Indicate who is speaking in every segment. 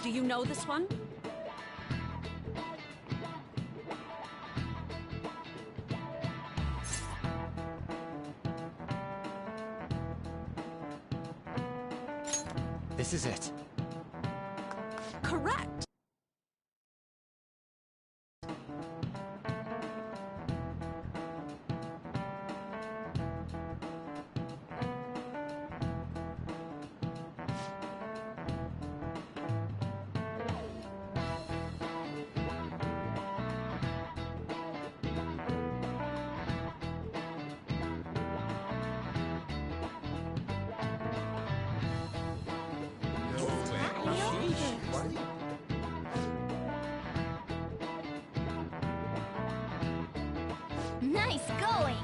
Speaker 1: Do you know this one?
Speaker 2: This is it.
Speaker 1: Correct!
Speaker 3: Nice going!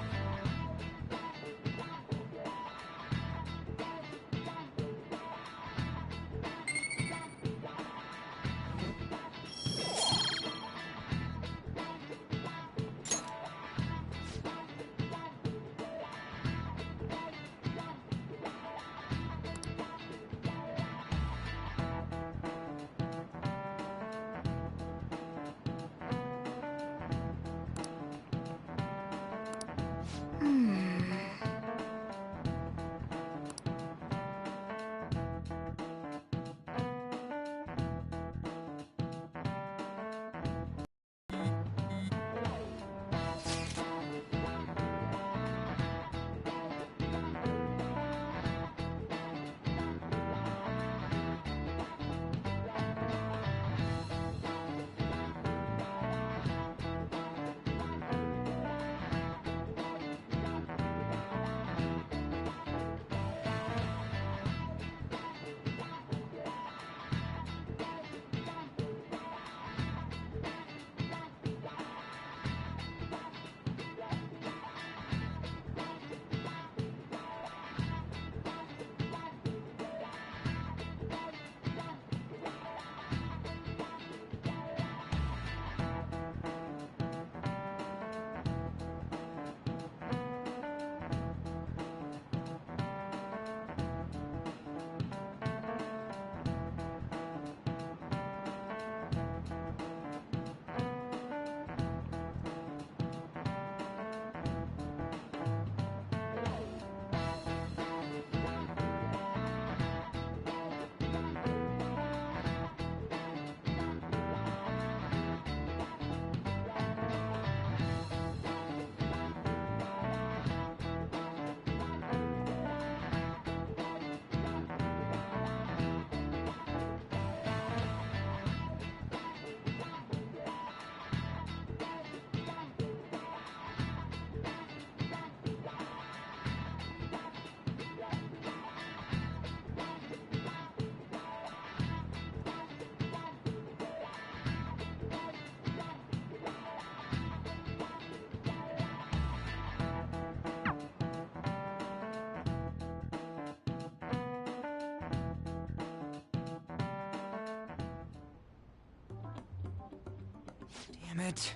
Speaker 4: Damn it.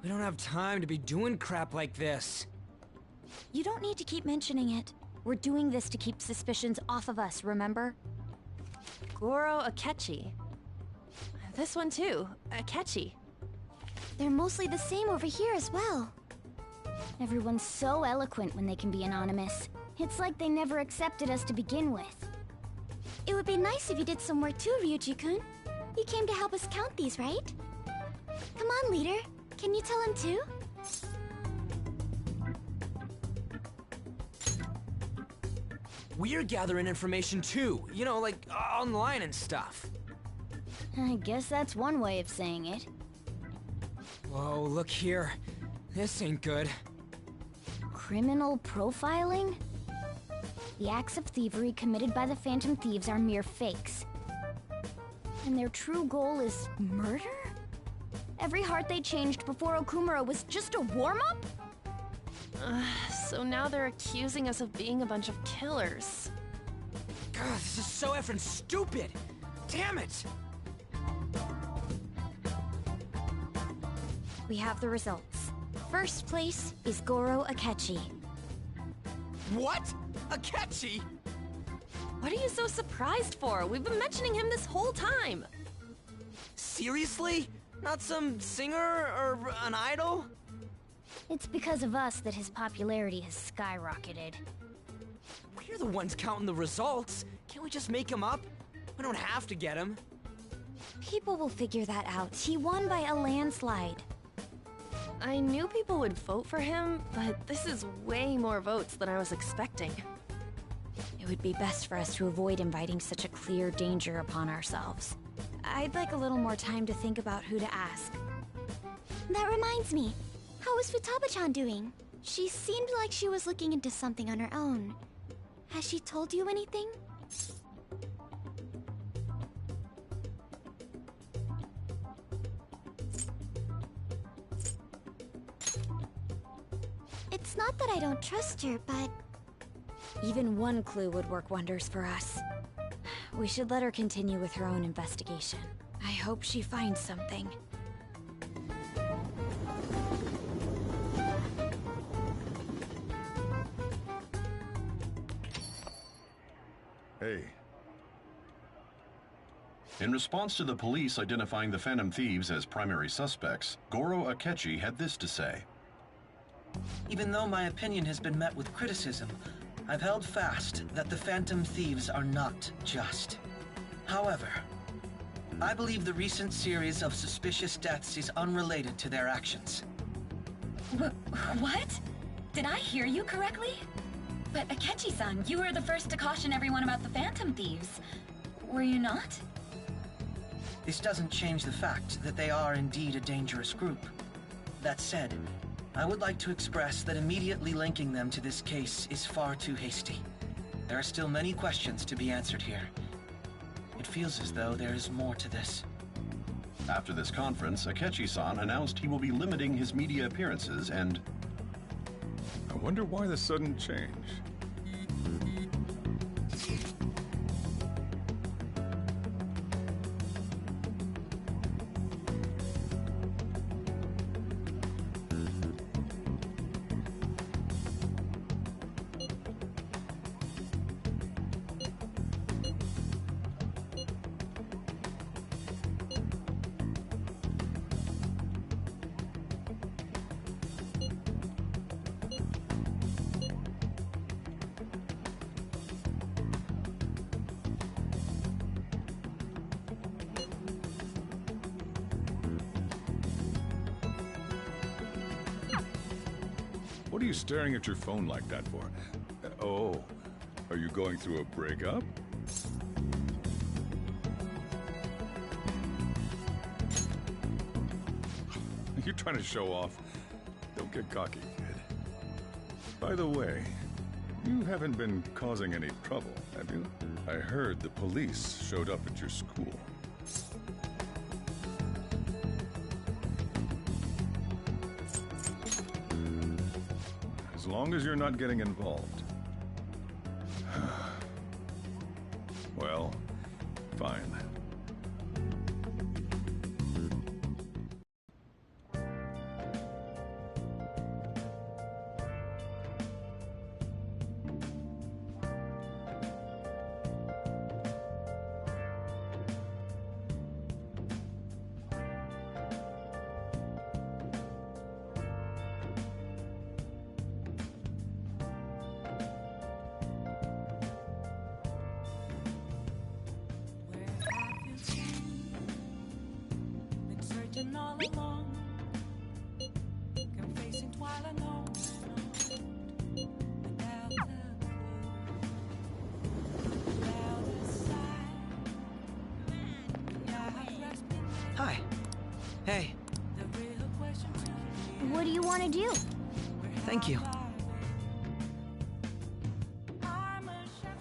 Speaker 4: We don't have time to be doing crap like this.
Speaker 3: You don't need to keep mentioning it. We're doing this to keep suspicions off of us, remember?
Speaker 5: Goro Akechi. This one too, Akechi.
Speaker 3: They're mostly the same over here as well. Everyone's so eloquent when they can be anonymous. It's like they never accepted us to begin with. It would be nice if you did some work too, Ryuji-kun. You came to help us count these, right? Come on, leader. Can you tell him too?
Speaker 4: We're gathering information too, you know, like online and stuff.
Speaker 3: I guess that's one way of saying it.
Speaker 4: Whoa, look here. This ain't good.
Speaker 3: Criminal profiling? The acts of thievery committed by the Phantom Thieves are mere fakes. And their true goal is murder? Every heart they changed before Okumura was just a warm-up?
Speaker 5: So now they're accusing us of being a bunch of killers.
Speaker 4: God, this is so effing stupid! Damn it!
Speaker 3: We have the results. First place is Goro Akechi.
Speaker 4: What? Akechi?
Speaker 5: What are you so surprised for? We've been mentioning him this whole time.
Speaker 4: Seriously? Not some singer or an idol?
Speaker 3: It's because of us that his popularity has skyrocketed.
Speaker 4: We're the ones counting the results. Can't we just make him up? We don't have to get him.
Speaker 3: People will figure that out. He won by a landslide.
Speaker 5: I knew people would vote for him, but this is way more votes than I was expecting.
Speaker 3: It would be best for us to avoid inviting such a clear danger upon ourselves. I'd like a little more time to think about who to ask. That reminds me. How is Futaba-chan doing? She seemed like she was looking into something on her own. Has she told you anything? It's not that I don't trust her, but... Even one clue would work wonders for us. We should let her continue with her own investigation. I hope she finds something.
Speaker 1: Hey. In response to the police identifying the Phantom Thieves as primary suspects, Goro Akechi had this to say.
Speaker 2: Even though my opinion has been met with criticism, I've held fast that the Phantom Thieves are not just. However, I believe the recent series of suspicious deaths is unrelated to their actions.
Speaker 6: What? Did I hear you correctly? But Akechi-san, you were the first to caution everyone about the Phantom Thieves. Were you not?
Speaker 2: This doesn't change the fact that they are indeed a dangerous group. That said, I would like to express that immediately linking them to this case is far too hasty. There are still many questions to be answered here. It feels as though there is more to this.
Speaker 1: After this conference, Akechi-san announced he will be limiting his media appearances and...
Speaker 7: I wonder why the sudden change. What are you staring at your phone like that for? Oh, are you going through a breakup? Are you trying to show off? Don't get cocky, kid. By the way, you haven't been causing any trouble, have you? I heard the police showed up at your school. As long as you're not getting involved. Well, fine.
Speaker 8: All along, confessing twilight alone, without a clue, without a sign.
Speaker 4: Hi. Hey.
Speaker 8: The real question to me,
Speaker 3: What do you want to do?
Speaker 4: Thank you.
Speaker 8: I'm a chef.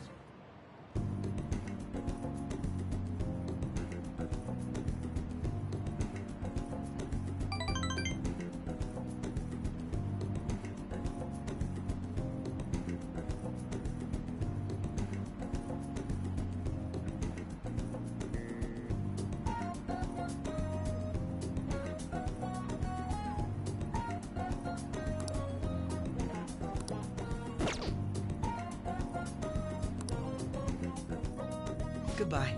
Speaker 4: Goodbye.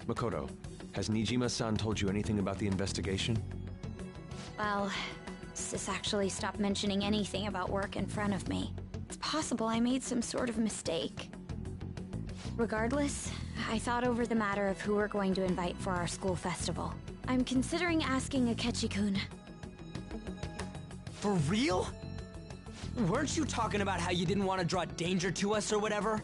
Speaker 9: Makoto, has Nijima-san told you anything about the investigation?
Speaker 3: Well, Sis actually stopped mentioning anything about work in front of me. It's possible I made some sort of mistake. Regardless, I thought over the matter of who we're going to invite for our school festival. I'm considering asking Akechi-kun.
Speaker 4: For real? Weren't you talking about how you didn't want to draw danger to us or whatever?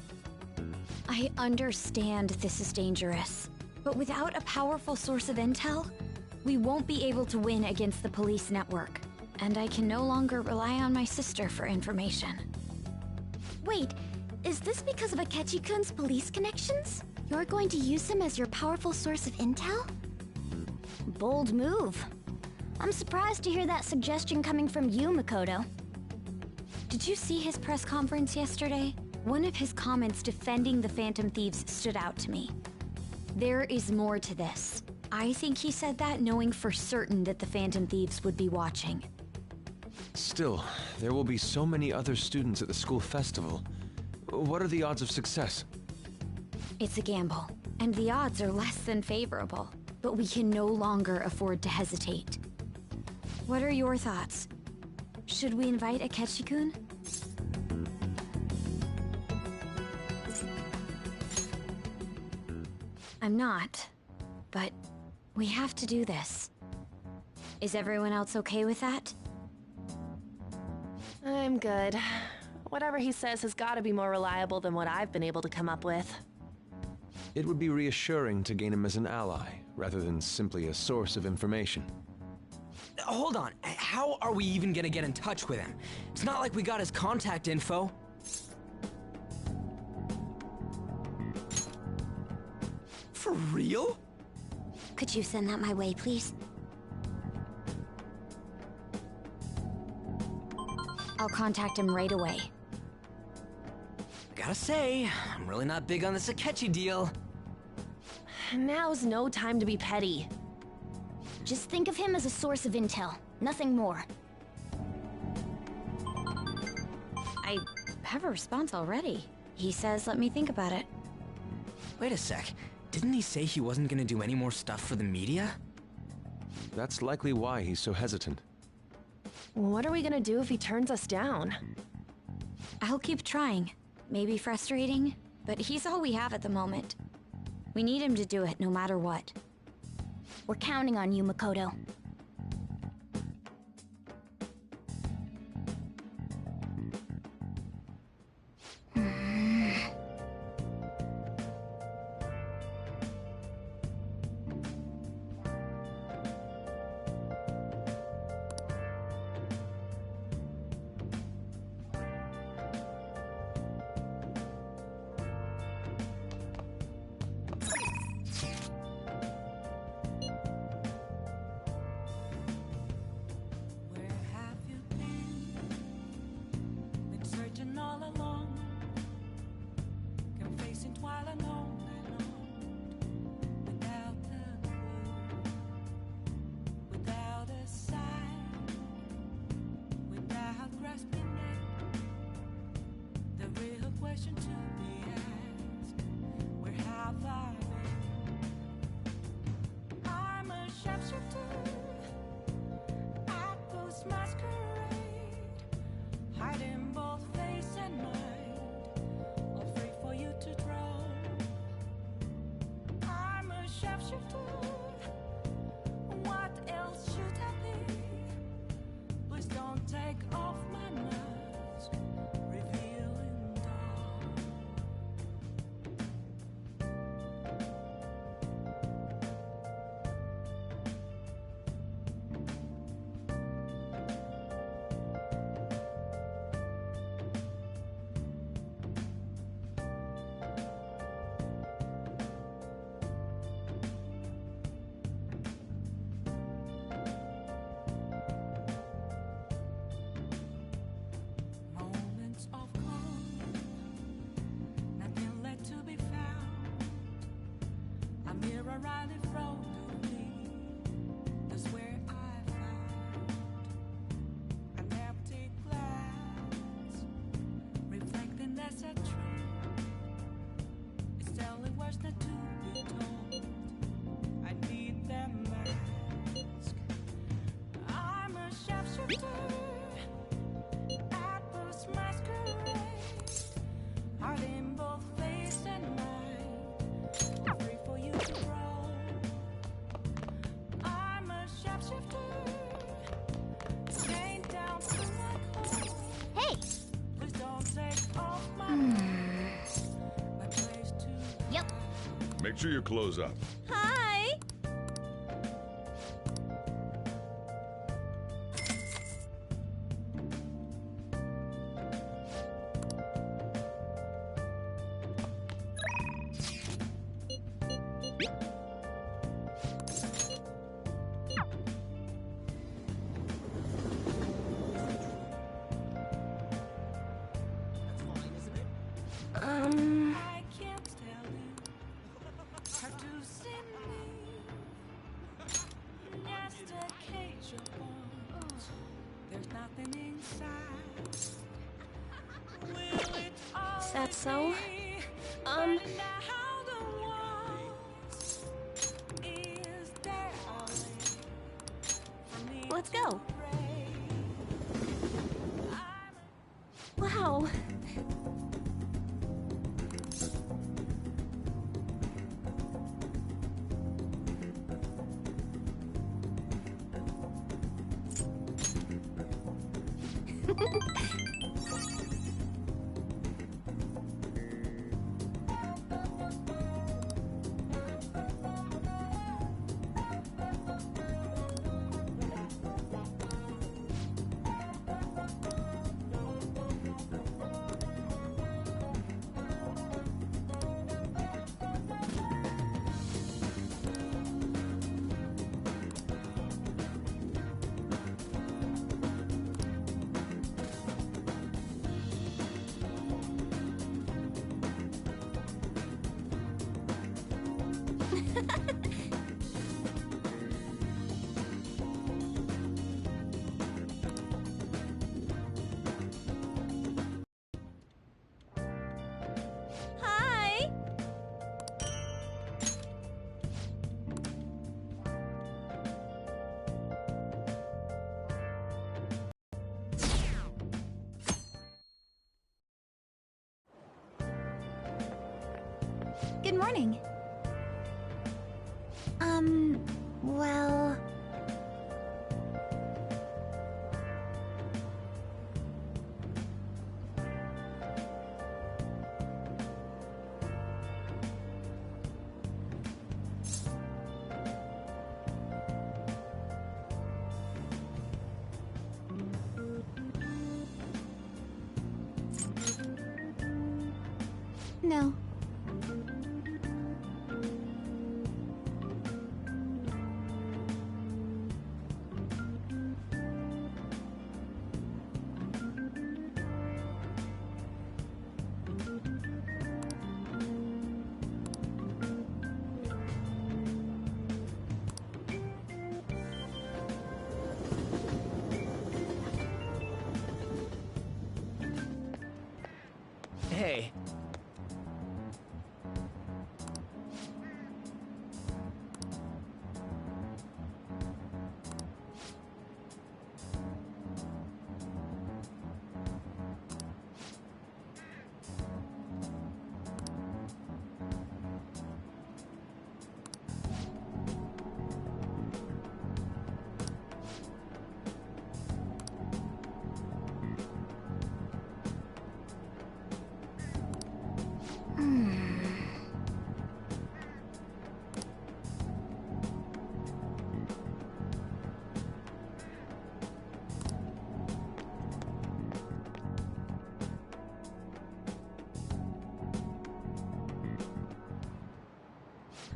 Speaker 3: I understand this is dangerous, but without a powerful source of intel, we won't be able to win against the police network, and I can no longer rely on my sister for information. Wait, is this because of Akechi-kun's police connections? You're going to use him as your powerful source of intel? Bold move. I'm surprised to hear that suggestion coming from you, Makoto. Did you see his press conference yesterday? One of his comments defending the Phantom Thieves stood out to me. There is more to this. I think he said that knowing for certain that the Phantom Thieves would be watching.
Speaker 9: Still, there will be so many other students at the school festival. What are the odds of success?
Speaker 3: It's a gamble, and the odds are less than favorable. But we can no longer afford to hesitate. What are your thoughts? Should we invite Akechi-kun? I'm not, but we have to do this. Is everyone else okay with that?
Speaker 5: I'm good. Whatever he says has got to be more reliable than what I've been able to come up with.
Speaker 9: It would be reassuring to gain him as an ally, rather than simply a source of information.
Speaker 4: Hold on, how are we even gonna get in touch with him? It's not like we got his contact info. For real?
Speaker 3: Could you send that my way, please? I'll contact him right away.
Speaker 4: Gotta say, I'm really not big on this Akechi deal.
Speaker 5: Now's no time to be petty.
Speaker 3: Just think of him as a source of intel, nothing more. I have a response already. He says let me think about it.
Speaker 4: Wait a sec, didn't he say he wasn't gonna do any more stuff for the media?
Speaker 9: That's likely why he's so hesitant.
Speaker 5: What are we gonna do if he turns us down?
Speaker 3: I'll keep trying. Maybe frustrating, but he's all we have at the moment. We need him to do it no matter what. We're counting on you, Makoto.
Speaker 8: Where have you been? Been searching all along, confessing while alone and on, without a clue, without a sign, without grasping it. The real question to be asked: where have I been? I'm a sharpshooter at those masquerade, hiding both face and mind, afraid for you to draw. I'm a sharpshooter. What else should I be? Please don't take off my mask, revealing dawn. At first masquerade, hiding both face and mind, free for you to roam. I'm a shapeshifter, chained down to my core.
Speaker 3: Hey!
Speaker 8: Please don't take off my place to
Speaker 3: Yep.
Speaker 7: Make sure you close up.
Speaker 5: Hi!
Speaker 8: I can't tell you. Have to see me. Just a cage of bones. There's nothing inside. Will it all
Speaker 5: Is that so?
Speaker 8: be? Find out how the walls. Is there a way for me
Speaker 5: Let's
Speaker 8: to
Speaker 5: go.
Speaker 8: pray?
Speaker 5: Wow. Hi!
Speaker 3: Good morning. Well... No.
Speaker 4: Hey.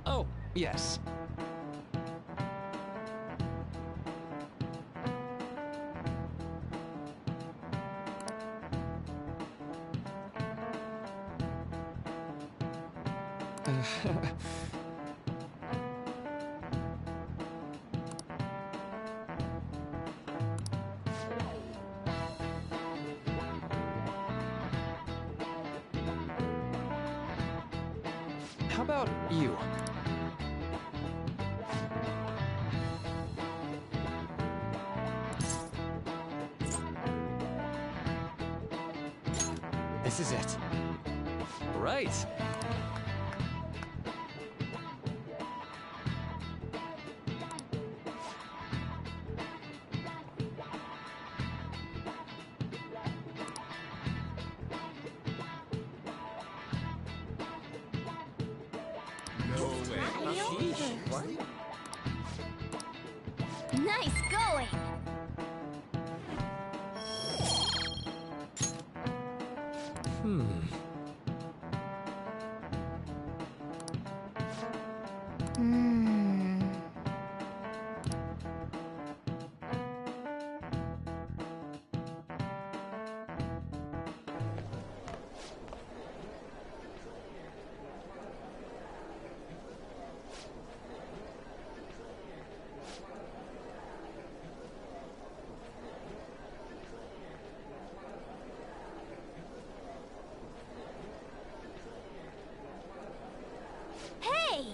Speaker 4: Oh, yes. How about you? This is it.
Speaker 9: Right.
Speaker 3: Nice going! Hey!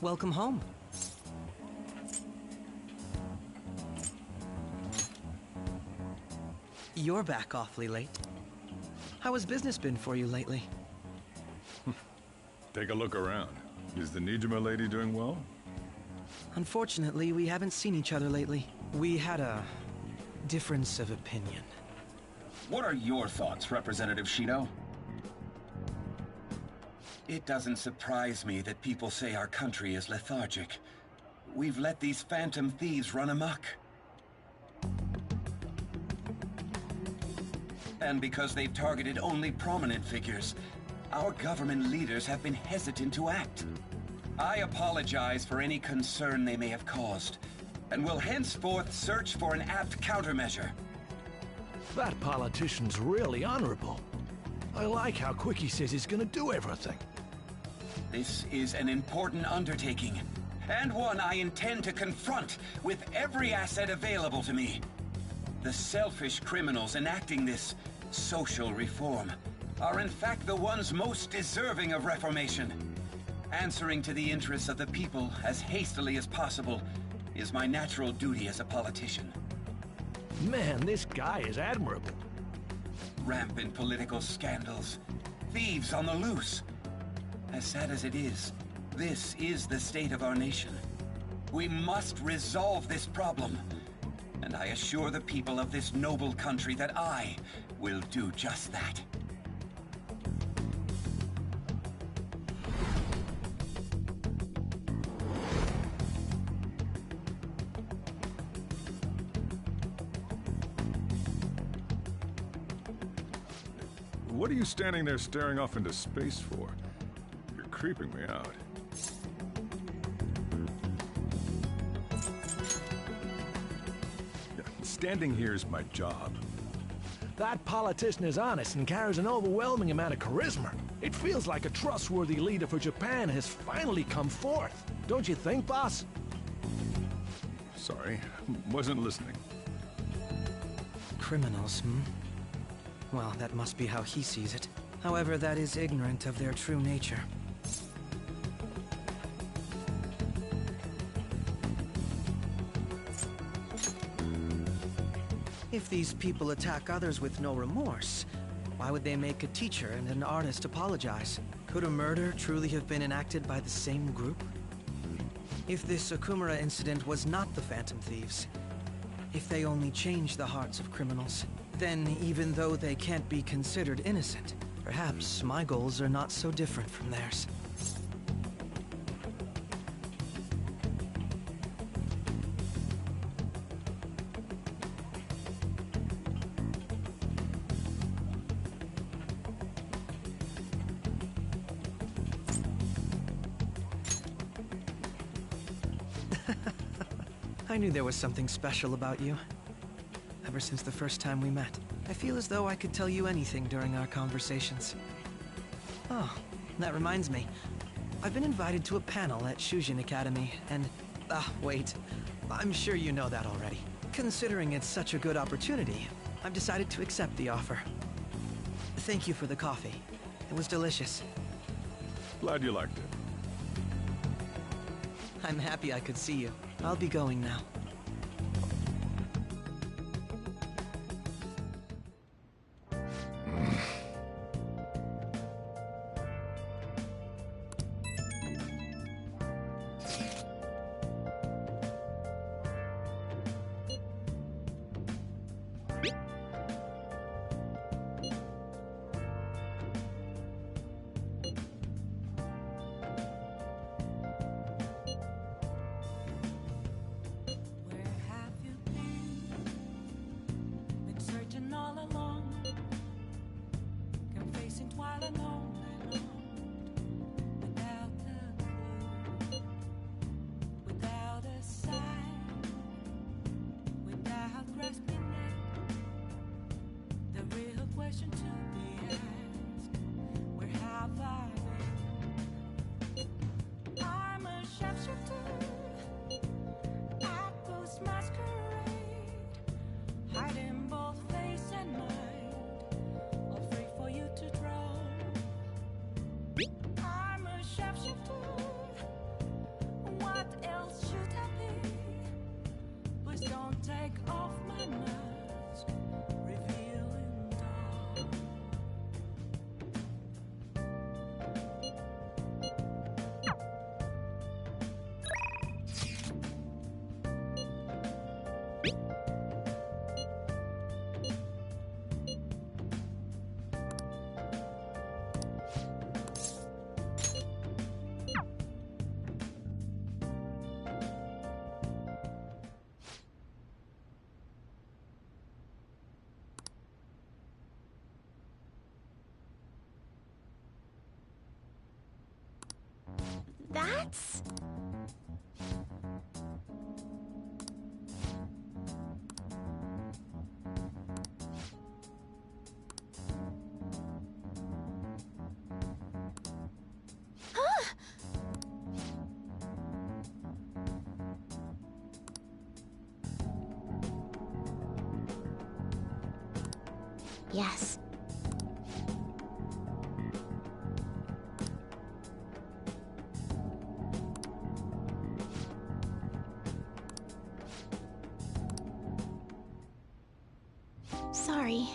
Speaker 2: Welcome home. You're back awfully late. How has business been for you lately?
Speaker 7: Take a look around. Is the Nijima lady doing well?
Speaker 2: Unfortunately, we haven't seen each other lately. We had a difference of opinion.
Speaker 10: What are your thoughts, Representative Shido? It doesn't surprise me that people say our country is lethargic. We've let these phantom thieves run amok. And because they've targeted only prominent figures, our government leaders have been hesitant to act. I apologize for any concern they may have caused, and will henceforth search for an apt countermeasure.
Speaker 11: That politician's really honorable. I like how quick he says he's gonna do everything.
Speaker 10: This is an important undertaking, and one I intend to confront with every asset available to me. The selfish criminals enacting this social reform are in fact the ones most deserving of reformation. Answering to the interests of the people as hastily as possible is my natural duty as a politician.
Speaker 11: Man, this guy is admirable.
Speaker 10: Rampant political scandals, thieves on the loose. As sad as it is, this is the state of our nation. We must resolve this problem, and I assure the people of this noble country that I will do just that.
Speaker 7: What are you standing there staring off into space for? You're creeping me out. Standing here is my job.
Speaker 11: That politician is honest and carries an overwhelming amount of charisma. It feels like a trustworthy leader for Japan has finally come forth. Don't you think, boss?
Speaker 7: Sorry, wasn't listening.
Speaker 2: Criminals, Well, that must be how he sees it. However, that is ignorant of their true nature. If these people attack others with no remorse, Why would they make a teacher and an artist apologize? Could a murder truly have been enacted by the same group? If this Okumura incident was not the Phantom Thieves, if they only changed the hearts of criminals, then even though they can't be considered innocent, perhaps my goals are not so different from theirs. I knew there was something special about you. Ever since the first time we met, I feel as though I could tell you anything during our conversations. Oh, that reminds me. I've been invited to a panel at Shujin Academy, and... wait. I'm sure you know that already. Considering it's such a good opportunity, I've decided to accept the offer. Thank you for the coffee. It was delicious.
Speaker 7: Glad you liked it.
Speaker 2: I'm happy I could see you. I'll be going now.
Speaker 8: Where have you been? Been searching all along, kept facing twilight on and on, without a clue, without a sign, without grasping it. The real question to be asked: where have I been? I'm a sharpshooter at Ghost Masquerade, hiding both face and mind, afraid for you to draw. I'm a sharpshooter, what else should I be? Please don't take off my mask, revealing dawn.
Speaker 3: That's... Huh? Yes. Sorry.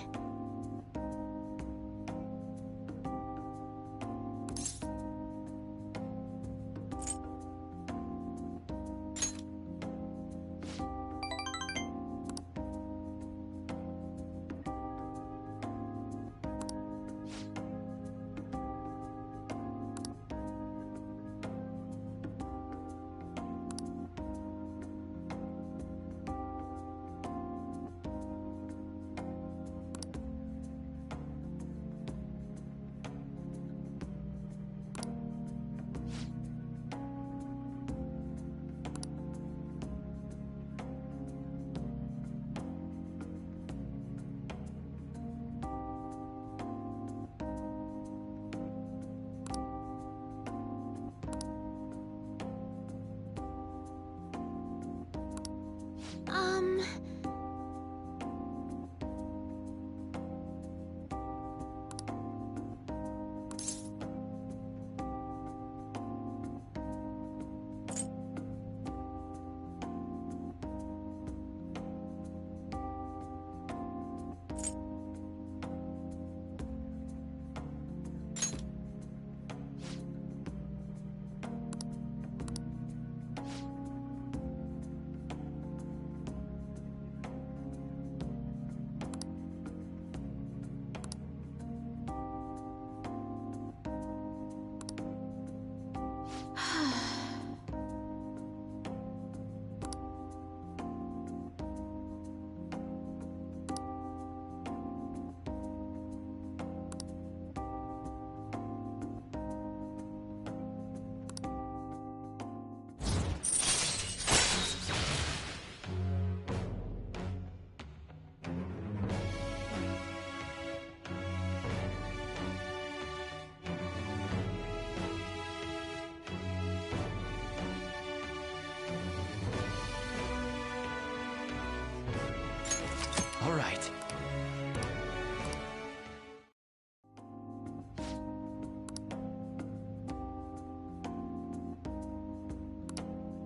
Speaker 4: All right.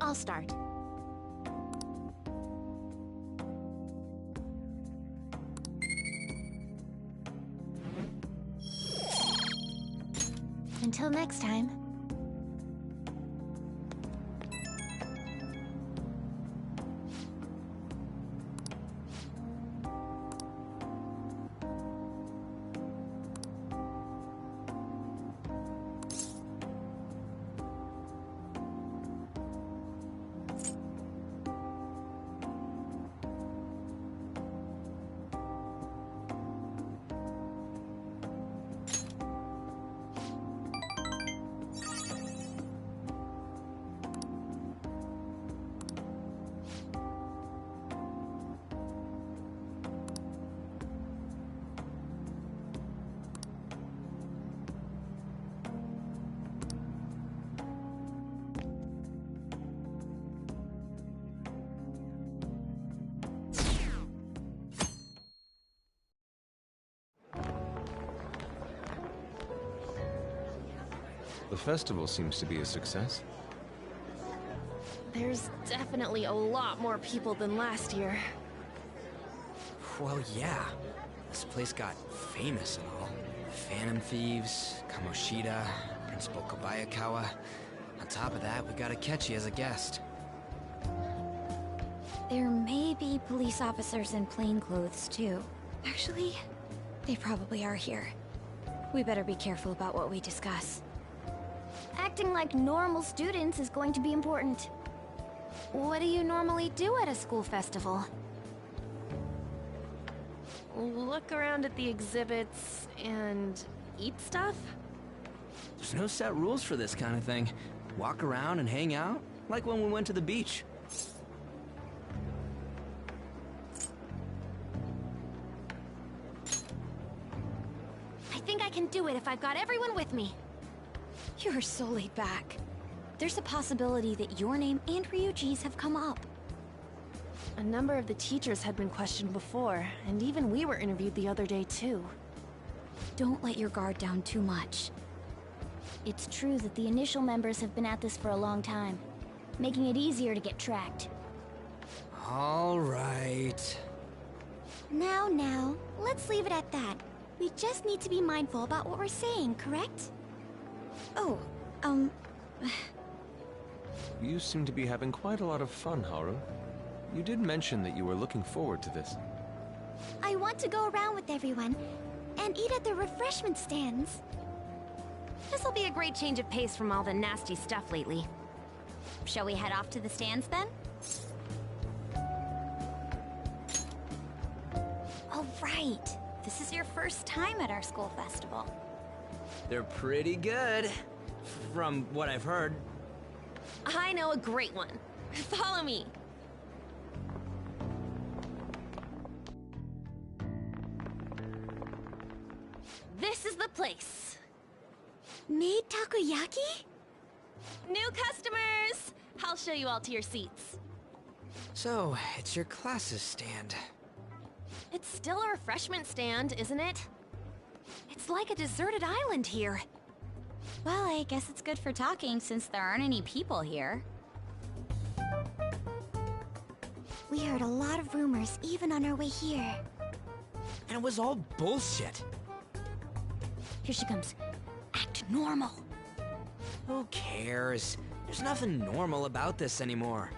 Speaker 3: I'll start. Until next time.
Speaker 9: The festival seems to be a success.
Speaker 5: There's definitely a lot more people than last year.
Speaker 4: Well, yeah. This place got famous and all. Phantom Thieves, Kamoshida, Principal Kobayakawa. On top of that, we got Akechi as a guest.
Speaker 3: There may be police officers in plainclothes, too. Actually, they probably are here. We better be careful about what we discuss. Acting like normal students is going to be important. What do you normally do at a school festival?
Speaker 5: Look around at the exhibits and eat stuff?
Speaker 4: There's no set rules for this kind of thing. Walk around and hang out, like when we went to the beach.
Speaker 3: I think I can do it if I've got everyone with me. You're so laid back. There's a possibility that your name and Ryuji's have come up.
Speaker 5: A number of the teachers had been questioned before, and even we were interviewed the other day too.
Speaker 3: Don't let your guard down too much. It's true that the initial members have been at this for a long time, making it easier to get tracked.
Speaker 4: All right.
Speaker 3: Now, let's leave it at that. We just need to be mindful about what we're saying, correct? Oh,
Speaker 9: You seem to be having quite a lot of fun, Haru. You did mention that you were looking forward to this.
Speaker 3: I want to go around with everyone and eat at the refreshment stands.
Speaker 12: This'll be a great change of pace from all the nasty stuff lately. Shall we head off to the stands then?
Speaker 3: All right. This is your first time at our school festival.
Speaker 4: They're pretty good, from what I've heard.
Speaker 5: I know a great one. Follow me. This is the place.
Speaker 3: Made takoyaki?
Speaker 5: New customers! I'll show you all to your seats.
Speaker 4: So, it's your class's stand.
Speaker 5: It's still a refreshment stand, isn't it?
Speaker 3: It's like a deserted island here.
Speaker 12: Well, I guess it's good for talking since there aren't any people here.
Speaker 3: We heard a lot of rumors even on our way here.
Speaker 4: And it was all bullshit.
Speaker 3: Here she comes. Act normal.
Speaker 4: Who cares? There's nothing normal about this anymore.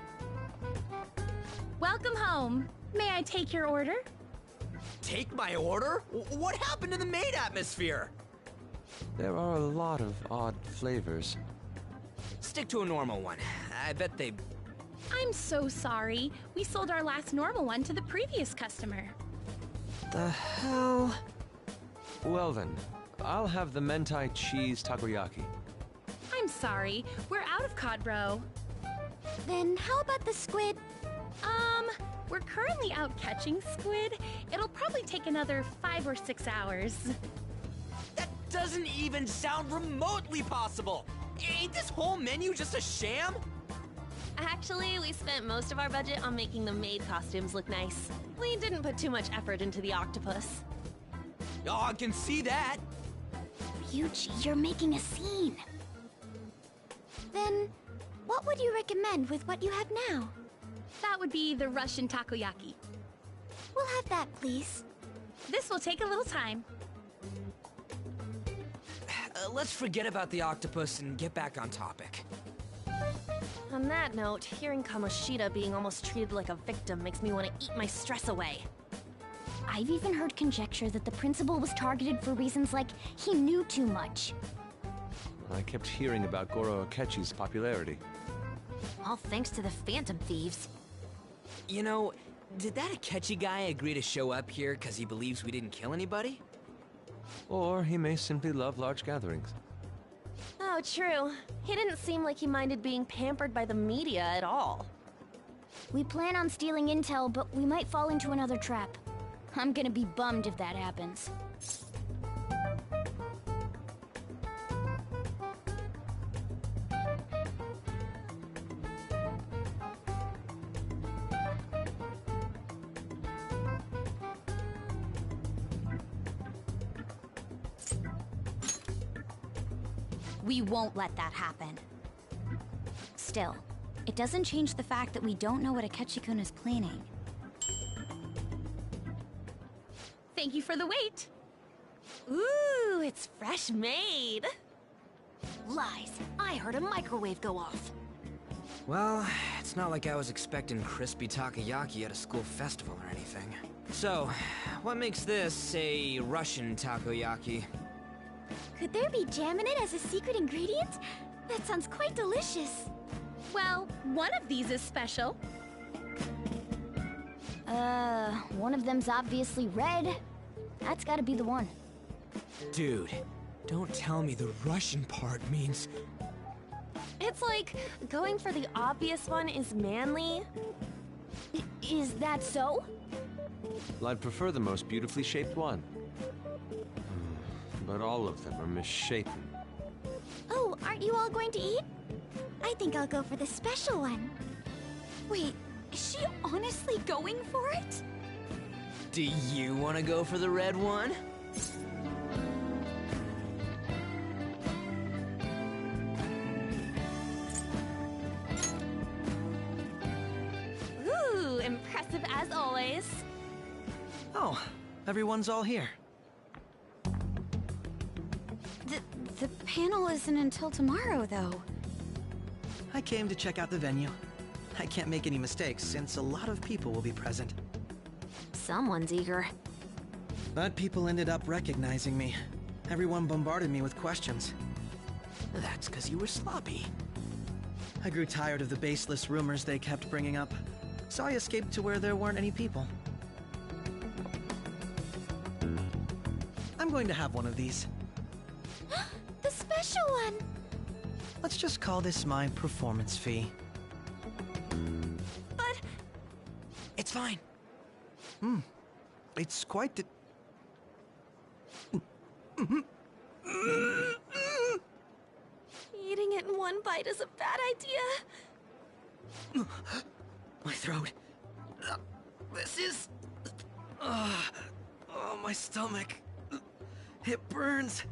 Speaker 13: Welcome home. May I take your order?
Speaker 4: Take my order? What happened to the maid atmosphere?
Speaker 9: There are a lot of odd flavors.
Speaker 4: Stick to a normal one. I bet they...
Speaker 13: I'm so sorry. We sold our last normal one to the previous customer.
Speaker 4: The hell?
Speaker 9: Well then, I'll have the mentai cheese takoyaki.
Speaker 13: I'm sorry. We're out of cod bro.
Speaker 3: Then how about the squid?
Speaker 13: We're currently out catching squid. It'll probably take another 5 or 6 hours.
Speaker 4: That doesn't even sound remotely possible! Ain't this whole menu just a sham?
Speaker 5: Actually, we spent most of our budget on making the maid costumes look nice. We didn't put too much effort into the octopus.
Speaker 4: Oh, I can see that!
Speaker 3: Ryuji, you're making a scene. Then, what would you recommend with what you have now?
Speaker 13: That would be the Russian takoyaki.
Speaker 3: We'll have that, please.
Speaker 13: This will take a little time.
Speaker 4: Let's forget about the octopus and get back on topic.
Speaker 5: On that note, hearing Kamoshida being almost treated like a victim makes me want to eat my stress away.
Speaker 3: I've even heard conjecture that the principal was targeted for reasons like he knew too much.
Speaker 9: I kept hearing about Goro Akechi's popularity.
Speaker 12: All thanks to the Phantom Thieves.
Speaker 4: You know, did that Akechi guy agree to show up here because he believes we didn't kill anybody?
Speaker 9: Or he may simply love large gatherings.
Speaker 5: Oh, true. He didn't seem like he minded being pampered by the media at all.
Speaker 3: We plan on stealing intel, but we might fall into another trap. I'm gonna be bummed if that happens.
Speaker 12: We won't let that happen.
Speaker 3: Still, it doesn't change the fact that we don't know what Akechi-kun is planning.
Speaker 13: Thank you for the wait.
Speaker 5: Ooh, it's fresh made.
Speaker 12: Lies. I heard a microwave go off.
Speaker 4: Well, it's not like I was expecting crispy takoyaki at a school festival or anything. So, what makes this a Russian takoyaki?
Speaker 3: Could there be jam in it as a secret ingredient? That sounds quite delicious.
Speaker 13: Well, one of these is special.
Speaker 3: One of them's obviously red. That's gotta be the one.
Speaker 4: Dude, don't tell me the Russian part means...
Speaker 5: It's like going for the obvious one is manly.
Speaker 3: Is that so?
Speaker 9: Well, I'd prefer the most beautifully shaped one. But all of them are misshapen.
Speaker 3: Oh, aren't you all going to eat? I think I'll go for the special one.
Speaker 12: Wait, is she honestly going for it?
Speaker 4: Do you want to go for the red one?
Speaker 5: Ooh, impressive as always.
Speaker 2: Oh, everyone's all here.
Speaker 12: The panel isn't until tomorrow, though.
Speaker 2: I came to check out the venue. I can't make any mistakes since a lot of people will be present.
Speaker 12: Someone's eager.
Speaker 2: But people ended up recognizing me. Everyone bombarded me with questions.
Speaker 4: That's because you were sloppy.
Speaker 2: I grew tired of the baseless rumors they kept bringing up, so I escaped to where there weren't any people. I'm going to have one of these.
Speaker 3: The special one!
Speaker 2: Let's just call this my performance fee.
Speaker 5: But...
Speaker 4: It's fine.
Speaker 2: It's quite the...
Speaker 5: Eating it in one bite is a bad idea.
Speaker 2: My throat. This is... Oh, my stomach. It burns.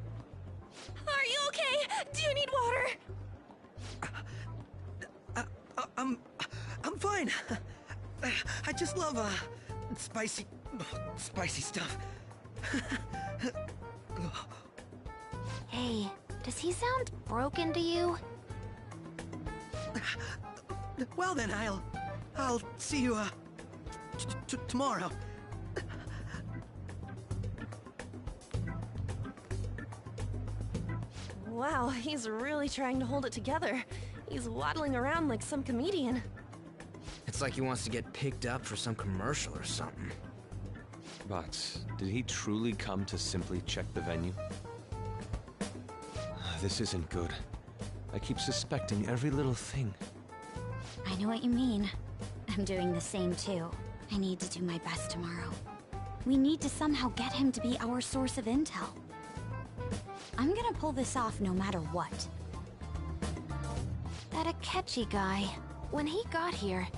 Speaker 5: Are you okay? Do you need water?
Speaker 2: I'm fine. I just love, spicy stuff.
Speaker 3: Hey, does he sound broken to you?
Speaker 2: Well then, I'll see you, tomorrow.
Speaker 5: Wow, he's really trying to hold it together. He's waddling around like some comedian.
Speaker 4: It's like he wants to get picked up for some commercial or something.
Speaker 9: But did he truly come to simply check the venue? This isn't good. I keep suspecting every little thing.
Speaker 3: I know what you mean. I'm doing the same too. I need to do my best tomorrow. We need to somehow get him to be our source of intel. I'm gonna pull this off no matter what. That Akechi guy.
Speaker 12: When he got here,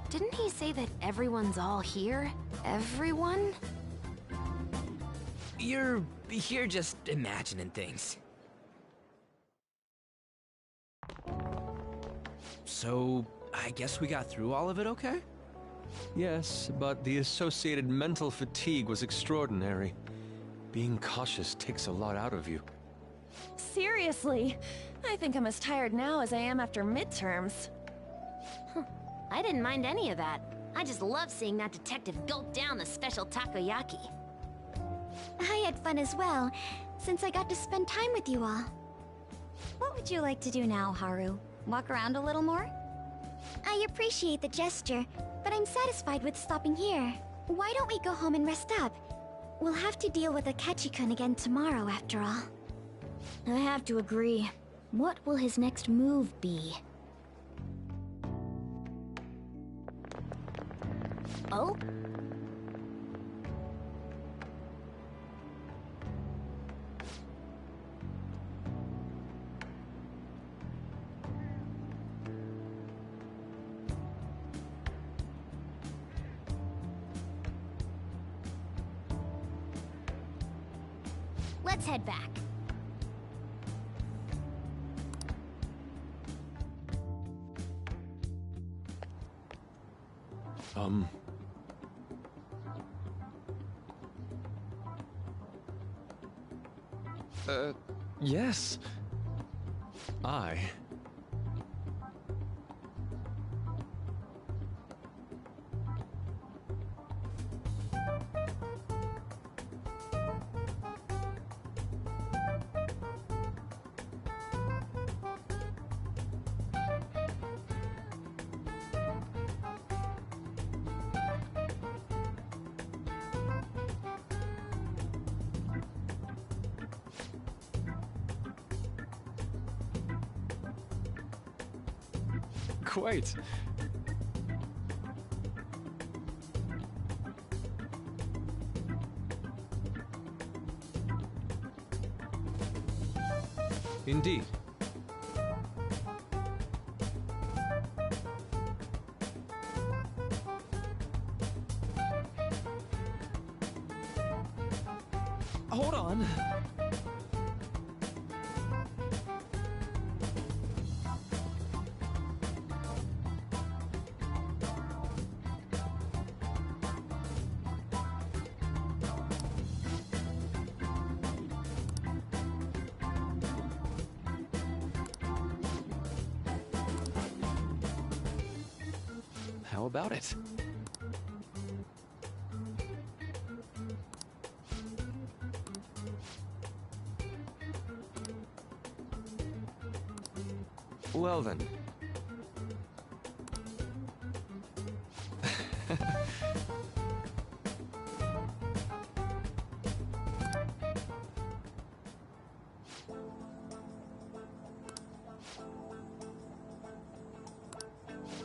Speaker 12: didn't he say that everyone's all here? Everyone?
Speaker 4: You're just imagining things. So, I guess we got through all of it okay?
Speaker 9: Yes, but the associated mental fatigue was extraordinary. Being cautious takes a lot out of you.
Speaker 5: Seriously, I think I'm as tired now as I am after midterms.
Speaker 12: I didn't mind any of that. I just love seeing that detective gulp down the special takoyaki.
Speaker 3: I had fun as well, since I got to spend time with you all.
Speaker 14: What would you like to do now, Haru? Walk around a little more?
Speaker 3: I appreciate the gesture, but I'm satisfied with stopping here. Why don't we go home and rest up? We'll have to deal with Akechi-kun again tomorrow, after all.
Speaker 12: I have to agree. What will his next move be? Oh?
Speaker 3: Let's head back.
Speaker 9: Yes. I... Quite. Indeed.
Speaker 11: Hold on.
Speaker 9: How about it? Well then.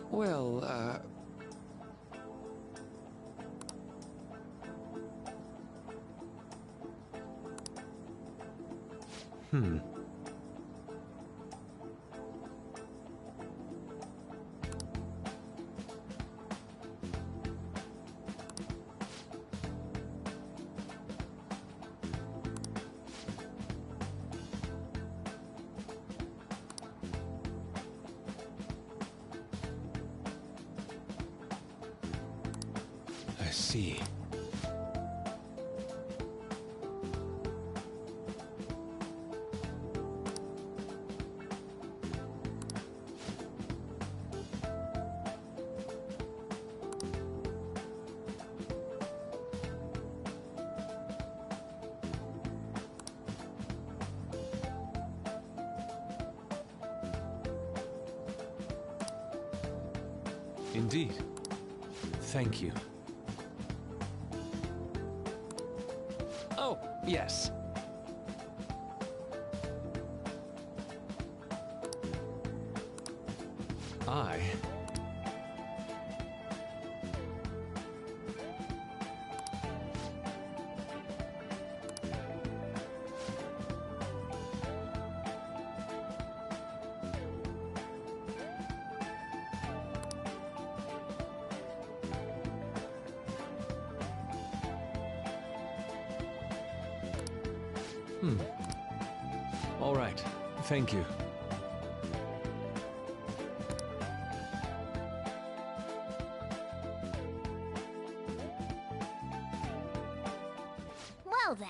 Speaker 9: Well, I see. Indeed. Thank you. Oh, yes. I... All right. Thank you.
Speaker 3: Well then.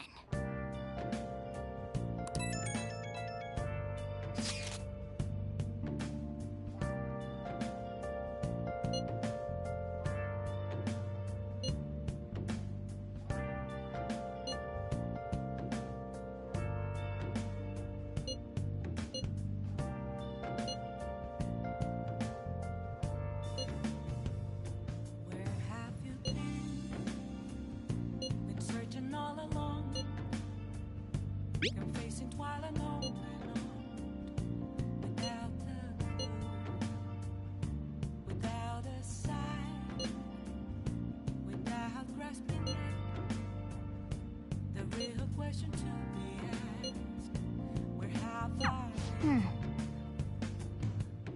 Speaker 8: Where have you been? Been searching all along, confessing while alone, without a clue, without a sign, without grasping it. The real question to be asked: where have I been?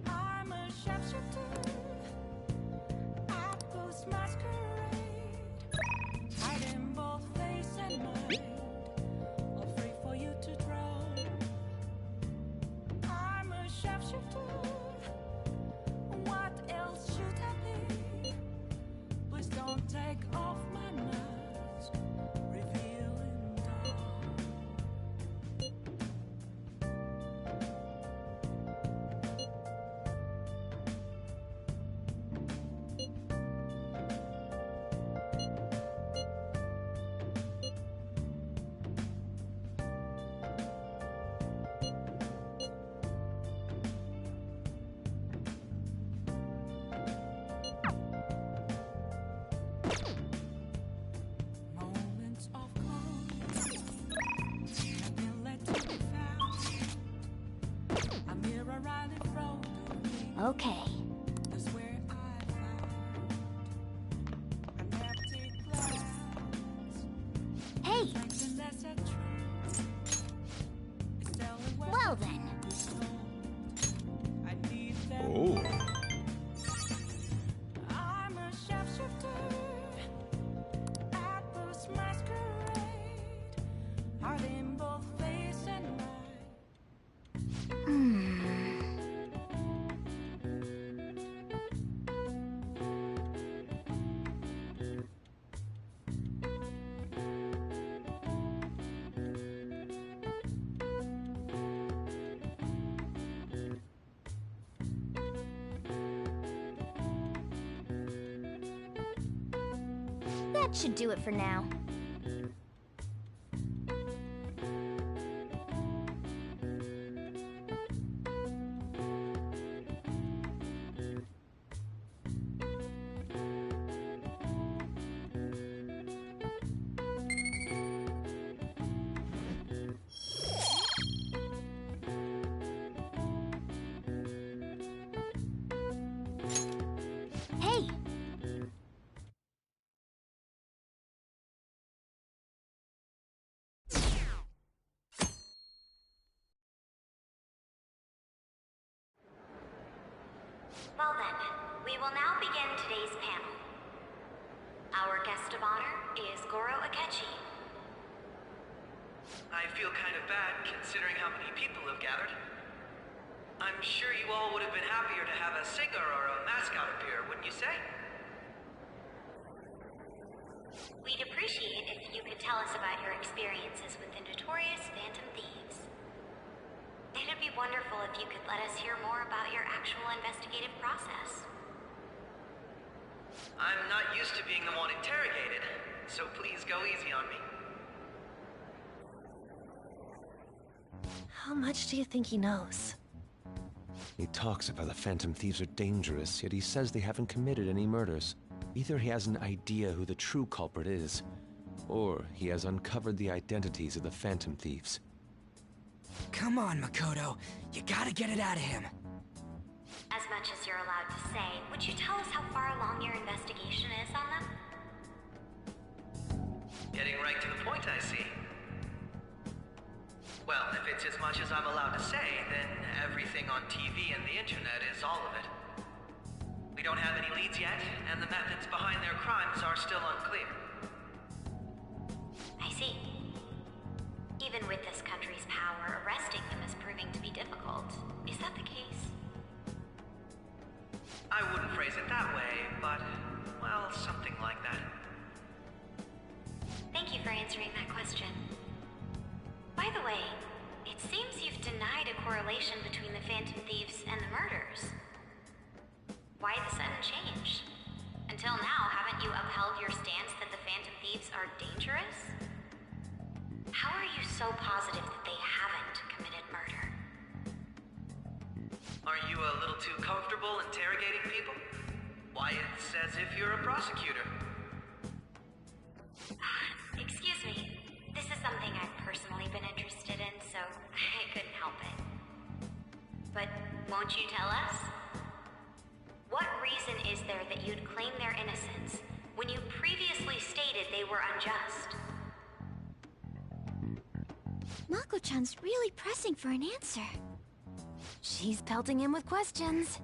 Speaker 8: I'm a sharpshooter. I post masquerade, hiding both face and mind, all free for you to draw. I'm a sharpshooter. What else should I be? Please don't take off my mask, revealing dawn. Moments of calm, nothing left to be found. A mirror right in front of me.
Speaker 3: Okay.
Speaker 8: Is where I found an empty glass.
Speaker 3: Hey!
Speaker 8: Reflecting that's a truth. It's telling where
Speaker 3: Well then.
Speaker 8: I need that.
Speaker 7: Oh.
Speaker 8: I'm a sharpshooter. At first masquerade, hiding both face and mind.
Speaker 3: That should do it for now. Hey!
Speaker 14: Well then, we will now begin today's panel. Our guest of honor is Goro Akechi.
Speaker 2: I feel kind of bad considering how many people have gathered. I'm sure you all would have been happier to have a singer or a mascot appear, wouldn't you say?
Speaker 14: We'd appreciate if you could tell us about your experiences with the notorious Phantom Thieves. It'd be wonderful if you could let us hear more about your actual investigative process.
Speaker 2: I'm not used to being the one interrogated, so please go easy on me.
Speaker 5: How much do you think he knows?
Speaker 9: He talks about the Phantom Thieves are dangerous, yet he says they haven't committed any murders. Either he has an idea who the true culprit is, or he has uncovered the identities of the Phantom Thieves.
Speaker 4: Come on, Makoto. You gotta get it out of him.
Speaker 14: As much as you're allowed to say, would you tell us how far along your investigation is on them?
Speaker 2: Getting right to the point, I see. Well, if it's as much as I'm allowed to say, then everything on TV and the internet is all of it. We don't have any leads yet, and the methods behind their crimes are still unclear.
Speaker 14: I see. Even with this hour, arresting them is proving to be difficult. Is that the case?
Speaker 15: I wouldn't phrase it that way, but, well, something like that.
Speaker 14: Thank you for answering that question. By the way, it seems you've denied a correlation between the Phantom Thieves and the murders. Why the sudden change? Until now, haven't you upheld your stance that the Phantom Thieves are dangerous? How are you so positive that they haven't committed murder?
Speaker 15: Are you a little too comfortable interrogating people? Why, it's as if you're a prosecutor.
Speaker 14: Excuse me. This is something I've personally been interested in, so I couldn't help it. But won't you tell us? What reason is there that you'd claim their innocence when you previously stated they were unjust?
Speaker 3: Mako-chan's really pressing for an answer.
Speaker 12: She's pelting him with questions.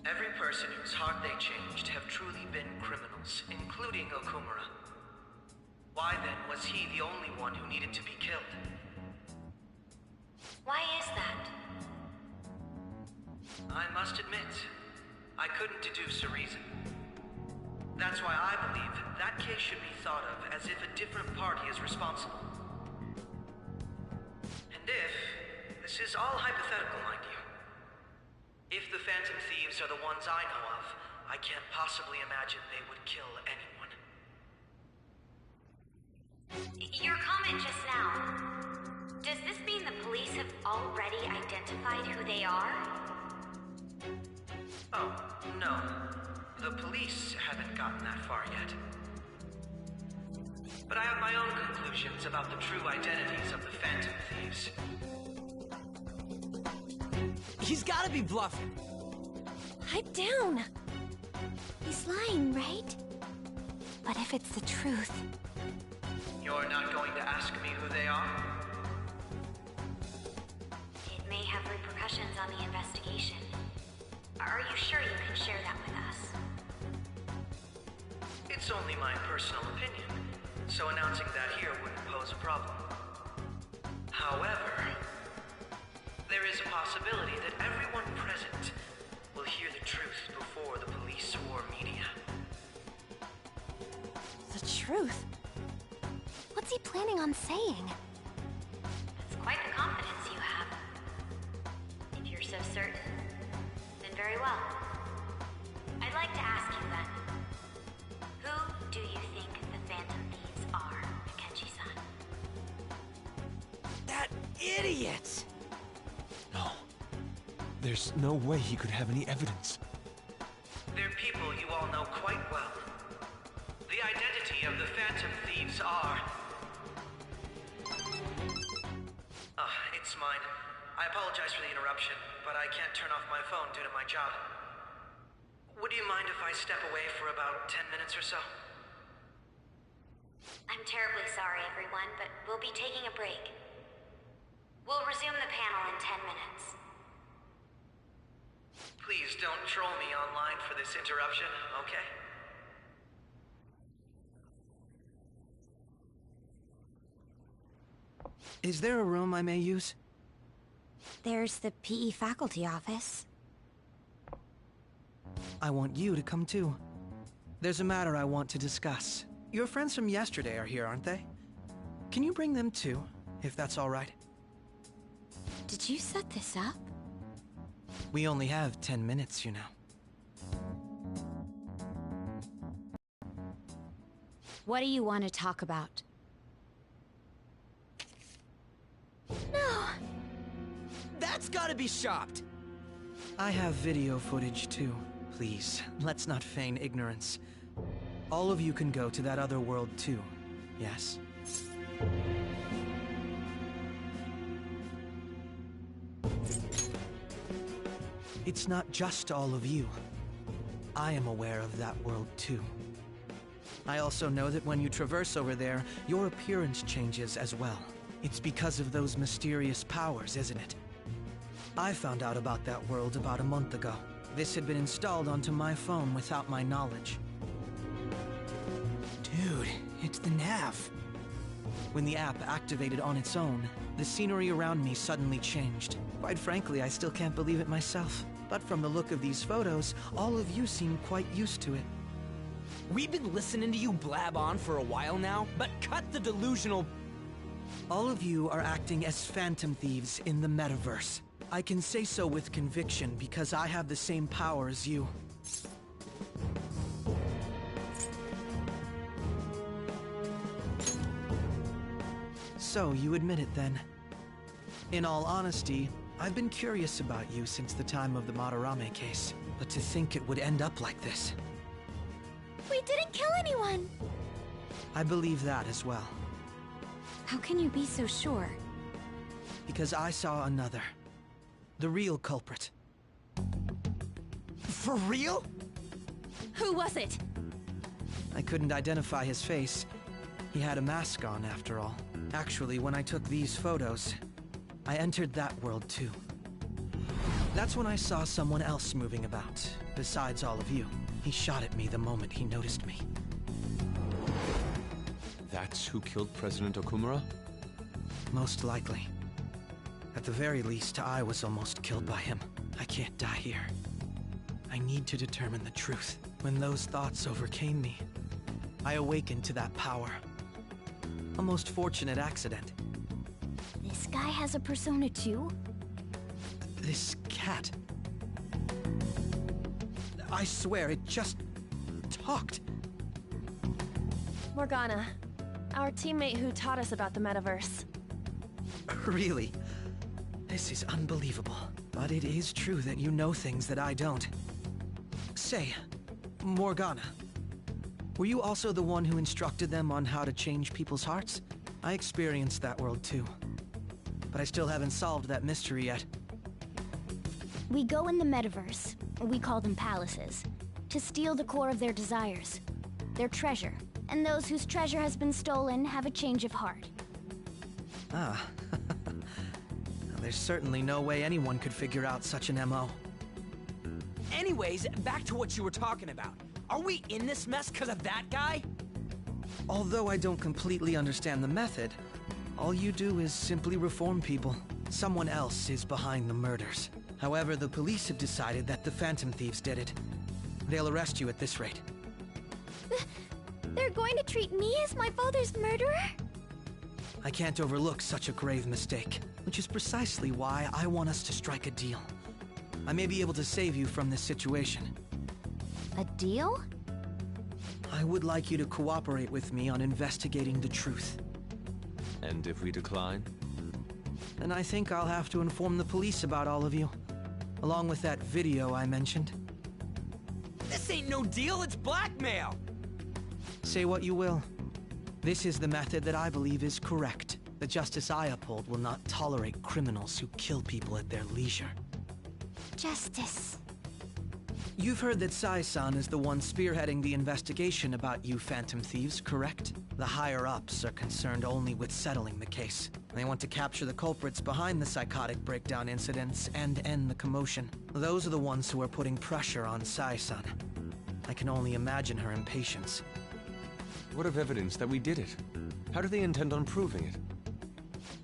Speaker 15: Every person whose heart they changed have truly been criminals, including Okumura. Why then was he the only one who needed to be killed?
Speaker 14: Why is that?
Speaker 15: I must admit, I couldn't deduce a reason. That's why I believe that case should be thought of as if a different party is responsible. And if, this is all hypothetical, mind you, if the Phantom Thieves are the ones I know of, I can't possibly imagine they would kill anyone.
Speaker 14: Your comment just now, does this mean the police have already identified who they are?
Speaker 15: Oh, no. The police haven't gotten that far yet. But I have my own conclusions about the true identities of the Phantom Thieves.
Speaker 4: He's gotta be bluffing.
Speaker 12: Pipe down.
Speaker 3: He's lying, right?
Speaker 12: But if it's the truth...
Speaker 15: You're not going to ask me who they are?
Speaker 14: It may have repercussions on the investigation. Are you sure you can share that with us?
Speaker 15: It's only my personal opinion, so announcing that here wouldn't pose a problem. However, there is a possibility that everyone present will hear the truth before the police or media.
Speaker 12: The truth? What's he planning on saying?
Speaker 14: That's quite the confidence you have. If you're so certain, then very well. I'd like to ask you then, who do you think the Phantom Thieves are, Akechi-san?
Speaker 4: That idiot!
Speaker 9: No. There's no way he could have any evidence.
Speaker 15: They're people you all know quite well. The identity of the Phantom Thieves are... it's mine. I apologize for the interruption, but I can't turn off my phone due to my job. Would you mind if I step away for about 10 minutes or so?
Speaker 14: I'm terribly sorry, everyone, but we'll be taking a break. We'll resume the panel in 10 minutes.
Speaker 15: Please don't troll me online for this interruption, okay?
Speaker 2: Is there a room I may use?
Speaker 12: There's the PE faculty office.
Speaker 2: I want you to come too. There's a matter I want to discuss. Your friends from yesterday are here, aren't they? Can you bring them too, if that's all right?
Speaker 12: Did you set this up?
Speaker 2: We only have 10 minutes, you know.
Speaker 12: What do you want to talk about?
Speaker 3: No!
Speaker 4: That's gotta be shopped!
Speaker 2: I have video footage too. Please, let's not feign ignorance. All of you can go to that other world too, yes? It's not just all of you. I am aware of that world too. I also know that when you traverse over there, your appearance changes as well. It's because of those mysterious powers, isn't it? I found out about that world about a month ago. This had been installed onto my phone without my knowledge.
Speaker 4: Dude, it's the nav.
Speaker 2: When the app activated on its own, the scenery around me suddenly changed. Quite frankly, I still can't believe it myself. But from the look of these photos, all of you seem quite used to it.
Speaker 4: We've been listening to you blab on for a while now, but cut the delusional...
Speaker 2: All of you are acting as phantom thieves in the metaverse. I can say so with conviction because I have the same power as you. So, you admit it then. In all honesty, I've been curious about you since the time of the Madarame case, but to think it would end up like this.
Speaker 3: We didn't kill anyone!
Speaker 2: I believe that as well.
Speaker 12: How can you be so sure?
Speaker 2: Because I saw another. The real culprit.
Speaker 4: For real?
Speaker 5: Who was it?
Speaker 2: I couldn't identify his face. He had a mask on, after all. Actually, when I took these photos, I entered that world too. That's when I saw someone else moving about, besides all of you. He shot at me the moment he noticed me.
Speaker 9: That's who killed President Okumura?
Speaker 2: Most likely. At the very least, I was almost killed by him. I can't die here. I need to determine the truth. When those thoughts overcame me, I awakened to that power. A most fortunate accident.
Speaker 3: This guy has a persona too?
Speaker 2: This cat. I swear, it just talked.
Speaker 5: Morgana, our teammate who taught us about the metaverse.
Speaker 2: Really? This is unbelievable. But it is true that you know things that I don't. Say, Morgana, were you also the one who instructed them on how to change people's hearts? I experienced that world too. But I still haven't solved that mystery yet.
Speaker 3: We go in the metaverse, we call them palaces, to steal the core of their desires, their treasure. And those whose treasure has been stolen have a change of heart.
Speaker 2: Ah. There's certainly no way anyone could figure out such an MO.
Speaker 4: Anyways, back to what you were talking about. Are we in this mess because of that guy?
Speaker 2: Although I don't completely understand the method, all you do is simply reform people. Someone else is behind the murders. However, the police have decided that the Phantom Thieves did it. They'll arrest you at this rate.
Speaker 3: They're going to treat me as my father's murderer?
Speaker 2: I can't overlook such a grave mistake, which is precisely why I want us to strike a deal. I may be able to save you from this situation.
Speaker 3: A deal?
Speaker 2: I would like you to cooperate with me on investigating the truth.
Speaker 9: And if we decline?
Speaker 2: Then I think I'll have to inform the police about all of you, along with that video I mentioned.
Speaker 4: This ain't no deal, it's blackmail!
Speaker 2: Say what you will. This is the method that I believe is correct. The justice I uphold will not tolerate criminals who kill people at their leisure.
Speaker 3: Justice.
Speaker 2: You've heard that Sai-san is the one spearheading the investigation about you Phantom Thieves, correct? The higher-ups are concerned only with settling the case. They want to capture the culprits behind the psychotic breakdown incidents and end the commotion. Those are the ones who are putting pressure on Sai-san. I can only imagine her impatience.
Speaker 9: What of evidence that we did it? How do they intend on proving it?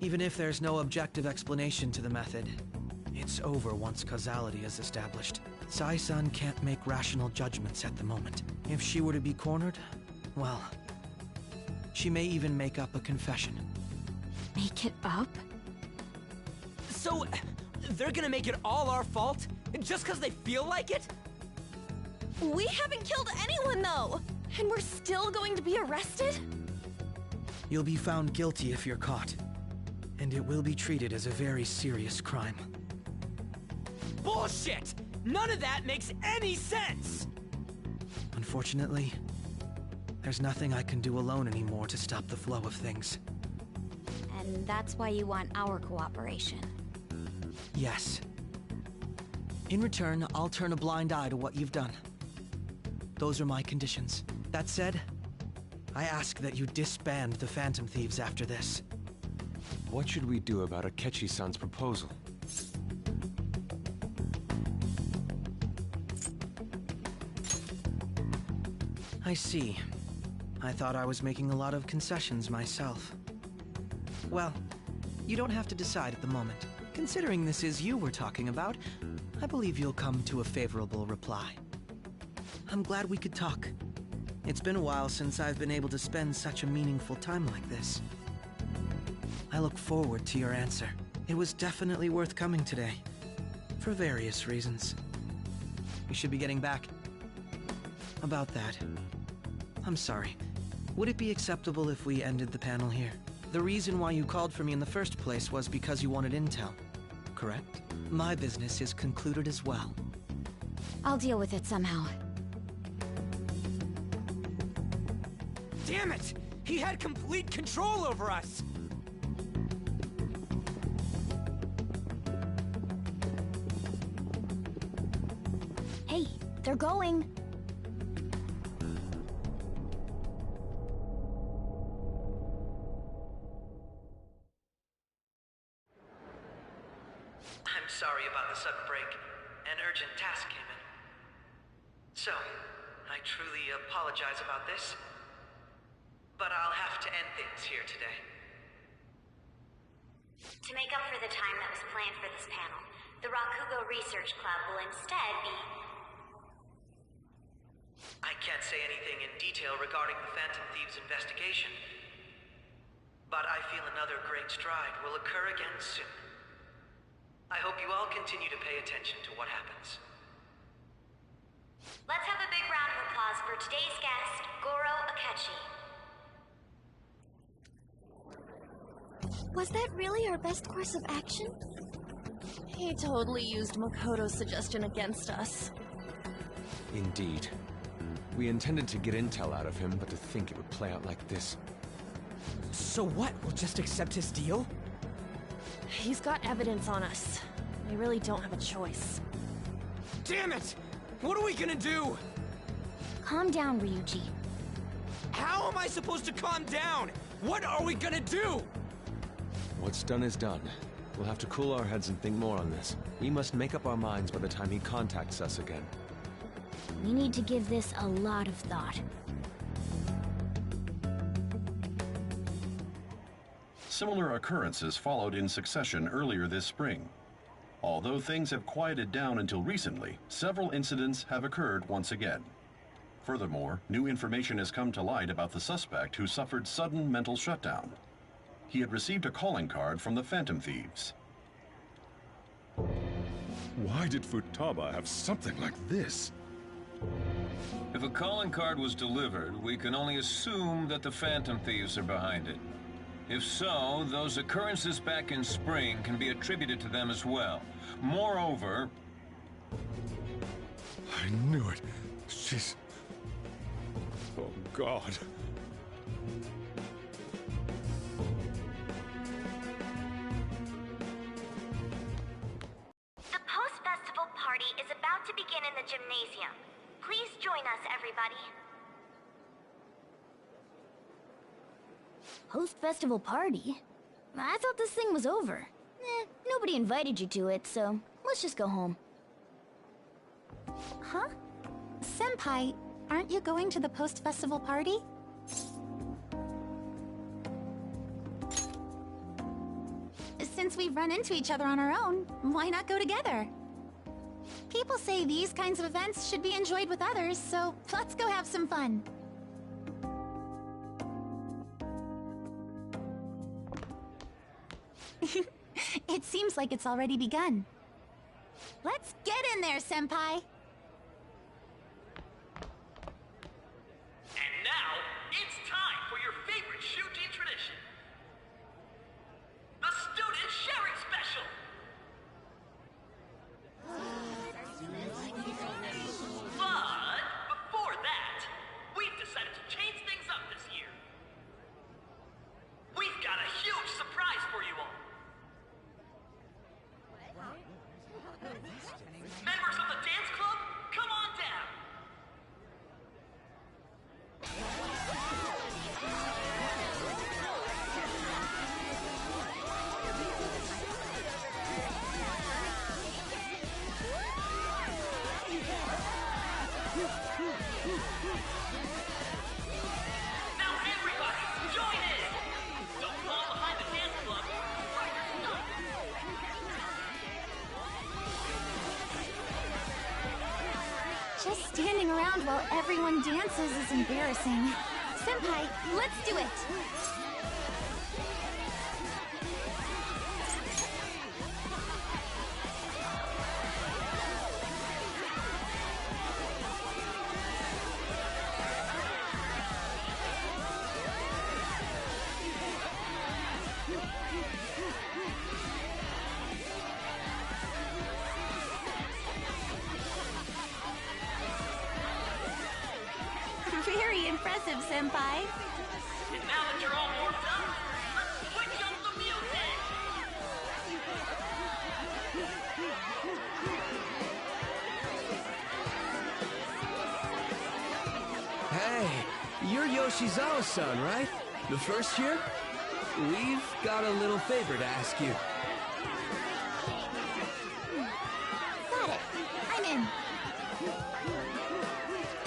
Speaker 2: Even if there's no objective explanation to the method, it's over once causality is established. Sai-san can't make rational judgments at the moment. If she were to be cornered, well, she may even make up a confession.
Speaker 12: Make it up?
Speaker 4: So, they're gonna make it all our fault? Just because they feel like it?
Speaker 5: We haven't killed anyone, though! And we're still going to be arrested?
Speaker 2: You'll be found guilty if you're caught. And it will be treated as a very serious crime.
Speaker 4: Bullshit! None of that makes any sense!
Speaker 2: Unfortunately, there's nothing I can do alone anymore to stop the flow of things.
Speaker 12: And that's why you want our cooperation.
Speaker 2: Yes. In return, I'll turn a blind eye to what you've done. Those are my conditions. That said, I ask that you disband the Phantom Thieves after this.
Speaker 9: What should we do about Akechi-san's proposal?
Speaker 2: I see. I thought I was making a lot of concessions myself. Well, you don't have to decide at the moment. Considering this is you we're talking about, I believe you'll come to a favorable reply. I'm glad we could talk. It's been a while since I've been able to spend such a meaningful time like this. I look forward to your answer. It was definitely worth coming today, for various reasons. We should be getting back. About that, I'm sorry. Would it be acceptable if we ended the panel here? The reason why you called for me in the first place was because you wanted intel, correct? My business is concluded as well.
Speaker 12: I'll deal with it somehow.
Speaker 4: Damn it! He had complete control over us!
Speaker 3: Hey, they're going.
Speaker 15: I'm sorry about the sudden break. An urgent task came in. So, I truly apologize about this. But I'll have to end things here today.
Speaker 14: To make up for the time that was planned for this panel, the Rakugo Research Club will instead be...
Speaker 15: I can't say anything in detail regarding the Phantom Thieves investigation. But I feel another great stride will occur again soon. I hope you all continue to pay attention to what happens.
Speaker 14: Let's have a big round of applause for today's guest, Goro Akechi.
Speaker 3: Was that really our best course of action?
Speaker 5: He totally used Makoto's suggestion against us.
Speaker 9: Indeed. We intended to get intel out of him, but to think it would play out like this.
Speaker 4: So what? We'll just accept his deal?
Speaker 5: He's got evidence on us. We really don't have a choice.
Speaker 4: Damn it! What are we gonna do?
Speaker 3: Calm down, Ryuji.
Speaker 4: How am I supposed to calm down? What are we gonna do?
Speaker 9: What's done is done. We'll have to cool our heads and think more on this. We must make up our minds by the time he contacts us again.
Speaker 3: We need to give this a lot of thought.
Speaker 1: Similar occurrences followed in succession earlier this spring. Although things have quieted down until recently, several incidents have occurred once again. Furthermore, new information has come to light about the suspect who suffered sudden mental shutdown. He had received a calling card from the Phantom Thieves.
Speaker 7: Why did Futaba have something like this?
Speaker 16: If a calling card was delivered, we can only assume that the Phantom Thieves are behind it. If so, those occurrences back in spring can be attributed to them as well. Moreover...
Speaker 7: I knew it. She's... Oh, God.
Speaker 14: The post-festival party is about to begin in the gymnasium. Please join us, everybody.
Speaker 3: Post-festival party? I thought this thing was over. Nobody invited you to it, so let's just go home.
Speaker 17: Huh? Senpai, aren't you going to the post-festival party? Since we've run into each other on our own, why not go together? People say these kinds of events should be enjoyed with others, so let's go have some fun. It seems like it's already begun. Let's get in there, Senpai!
Speaker 15: And now, it's time for your favorite Shuji tradition. The Student Sharing Special! But before that, we've decided to change things up this year. We've got a huge surprise for you all. Members of the dance club,
Speaker 17: Just standing around while everyone dances is embarrassing. Senpai, let's do it! Very impressive, Senpai.
Speaker 8: And now that you're all warmed up, let's switch up the music!
Speaker 18: Hey, you're Yoshizawa-san, right? The first year? We've got a little favor to ask you.
Speaker 17: Got it. I'm in.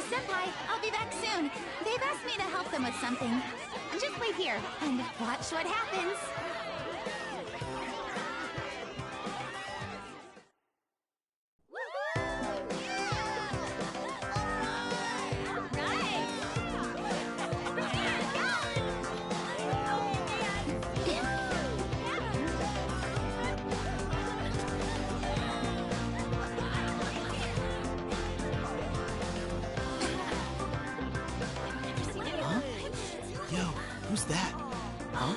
Speaker 17: Senpai, I'll be back soon. They've asked me to help them with something. Just wait here and watch what happens.
Speaker 18: Who's that? Huh?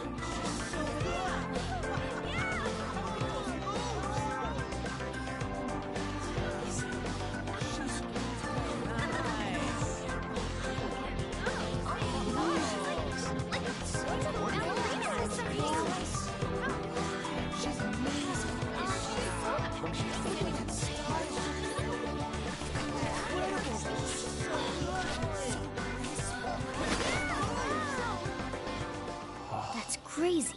Speaker 3: That's crazy.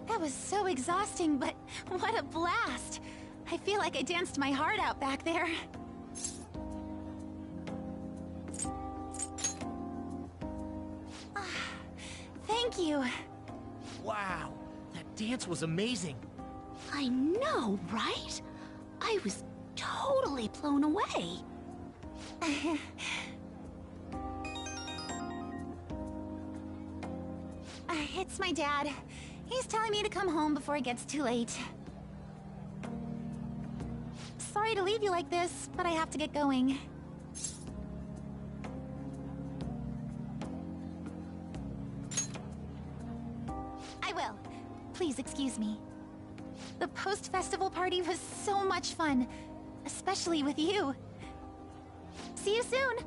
Speaker 17: That was so exhausting, but what a blast! I feel like I danced my heart out back there. Thank you.
Speaker 19: Wow, that dance was amazing.
Speaker 13: I know, right? I was totally blown away.
Speaker 17: It's my dad. He's telling me to come home before it gets too late. Sorry to leave you like this, but I have to get going. I will. Please excuse me. The post-festival party was so much fun, especially with you. See you soon!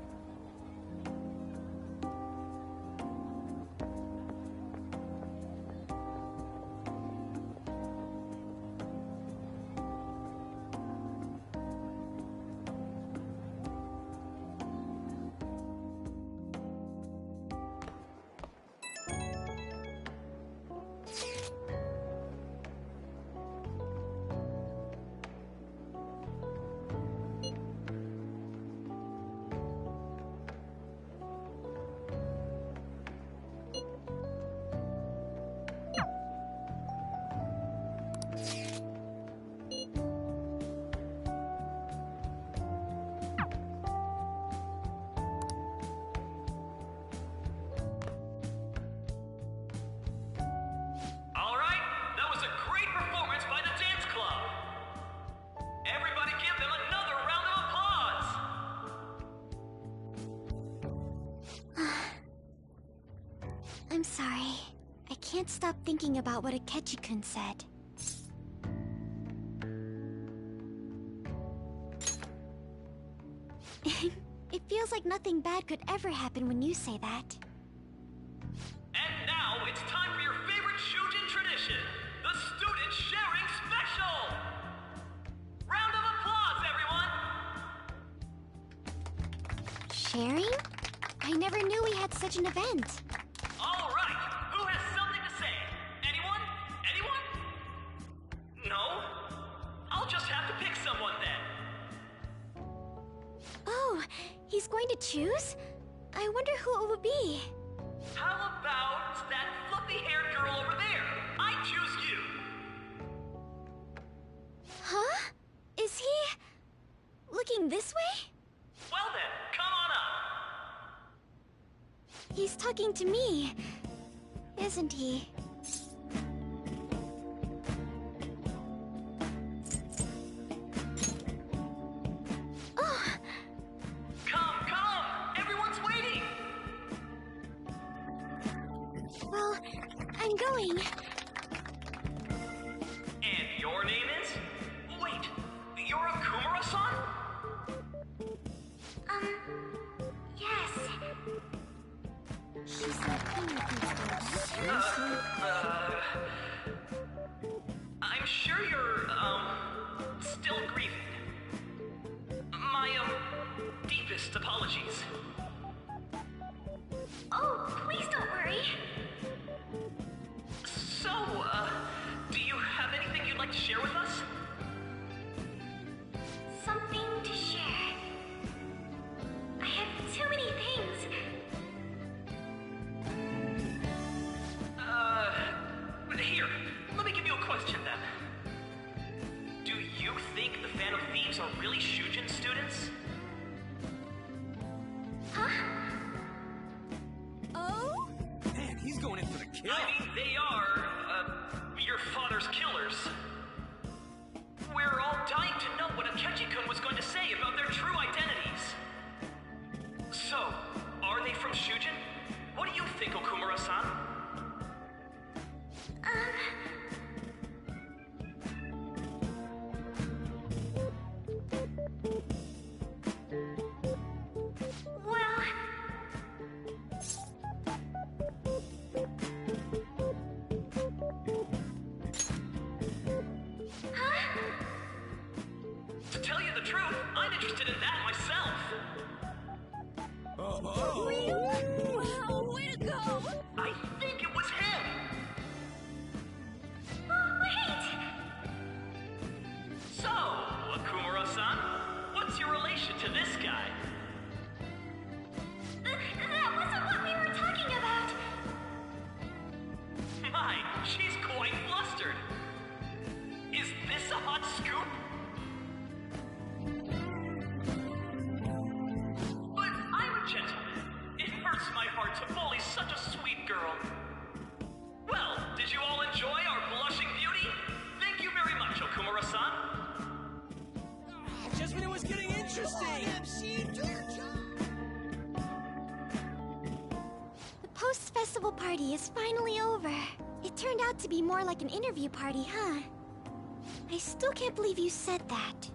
Speaker 3: I'm sorry. I can't stop thinking about what Akechi-kun said. It feels like nothing bad could ever happen when you say that.
Speaker 15: And now it's time for your favorite Shujin tradition, the Student Sharing Special! Round of applause, everyone!
Speaker 3: Sharing? I never knew we had such an event.
Speaker 15: All right, who has something to say? Anyone? Anyone? No? I'll just have to pick someone then.
Speaker 3: Oh, he's going to choose? I wonder who it would be.
Speaker 15: How about that fluffy-haired girl over there? I choose you!
Speaker 3: Huh? Is he... looking this way?
Speaker 15: Well then, come on up!
Speaker 3: He's talking to me, isn't he? Oh!
Speaker 15: Come! Everyone's waiting!
Speaker 3: Well, I'm going.
Speaker 15: And your name is? Wait, you're a Kumura-san?
Speaker 3: Yes. She's not
Speaker 15: Seriously? I'm sure you're, still grieving. My, deepest apologies.
Speaker 14: Oh, please don't worry.
Speaker 15: So, do you have anything you'd like to share with us?
Speaker 14: Something to share. I have too many things.
Speaker 15: Here, let me give you a question then. Do you think the Phantom Thieves are really Shujin students?
Speaker 14: Huh?
Speaker 3: Oh?
Speaker 18: Man, he's going in for the kill.
Speaker 15: I mean, they are, your father's killers. We're all dying to know what Akechi-kun was going to say about their true identities. So, are they from Shujin? What do you think, Okumura-san? To tell you the truth, I'm interested in that myself.
Speaker 3: Wow, way to go!
Speaker 15: I think it was him.
Speaker 14: Wait!
Speaker 15: So, Okumura-san, what's your relation to this guy?
Speaker 14: That wasn't what we were talking about.
Speaker 15: My, she's quite flustered. Is this a hot scoop? But I'm a gentleman. It hurts my heart to bully such a sweet girl. Well, did you all enjoy our blushing beauty? Thank you very much, Okumura-san.
Speaker 18: Just when it was getting interesting.
Speaker 3: The post-festival party is finally over. It turned out to be more like an interview party, huh? I still can't believe you said that.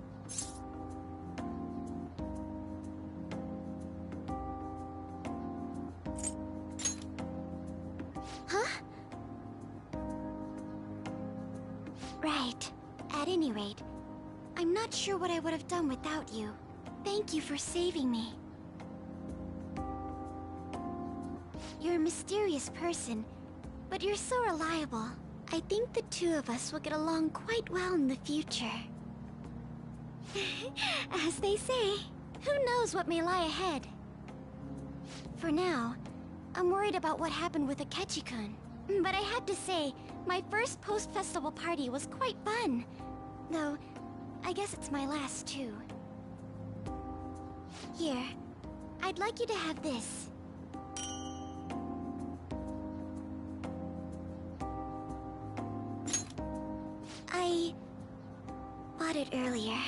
Speaker 3: Huh? Right. At any rate, I'm not sure what I would have done without you. Thank you for saving me. You're a mysterious person, but you're so reliable. I think the two of us will get along quite well in the future. As they say, who knows what may lie ahead? For now, I'm worried about what happened with Akechi-kun. But I have to say, my first post-festival party was quite fun. Though, I guess it's my last too. Here, I'd like you to have this. I bought it earlier.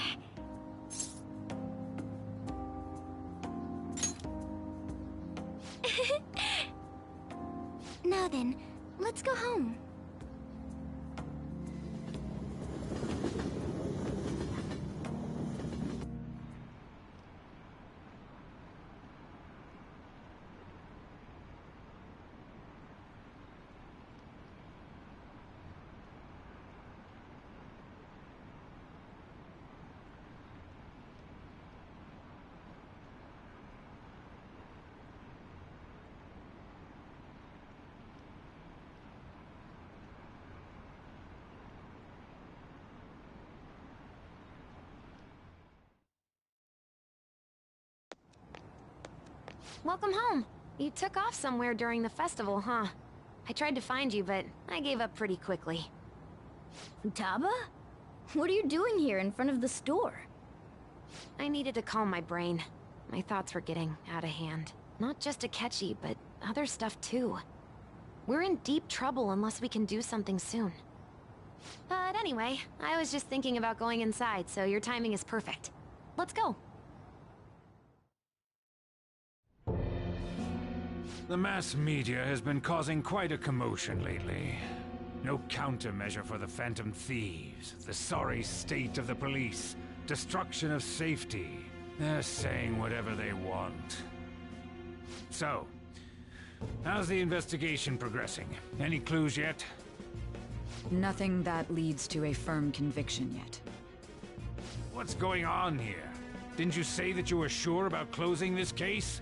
Speaker 3: Now then. Let's go home.
Speaker 12: Welcome home. You took off somewhere during the festival, huh? I tried to find you, but I gave up pretty quickly.
Speaker 3: Futaba? What are you doing here in front of the store?
Speaker 12: I needed to calm my brain. My thoughts were getting out of hand. Not just Akechi, but other stuff too. We're in deep trouble unless we can do something soon. But anyway, I was just thinking about going inside, so your timing is perfect. Let's go.
Speaker 20: The mass media has been causing quite a commotion lately. No countermeasure for the Phantom Thieves, the sorry state of the police, destruction of safety. They're saying whatever they want. So, how's the investigation progressing? Any clues yet?
Speaker 21: Nothing that leads to a firm conviction yet.
Speaker 20: What's going on here? Didn't you say that you were sure about closing this case?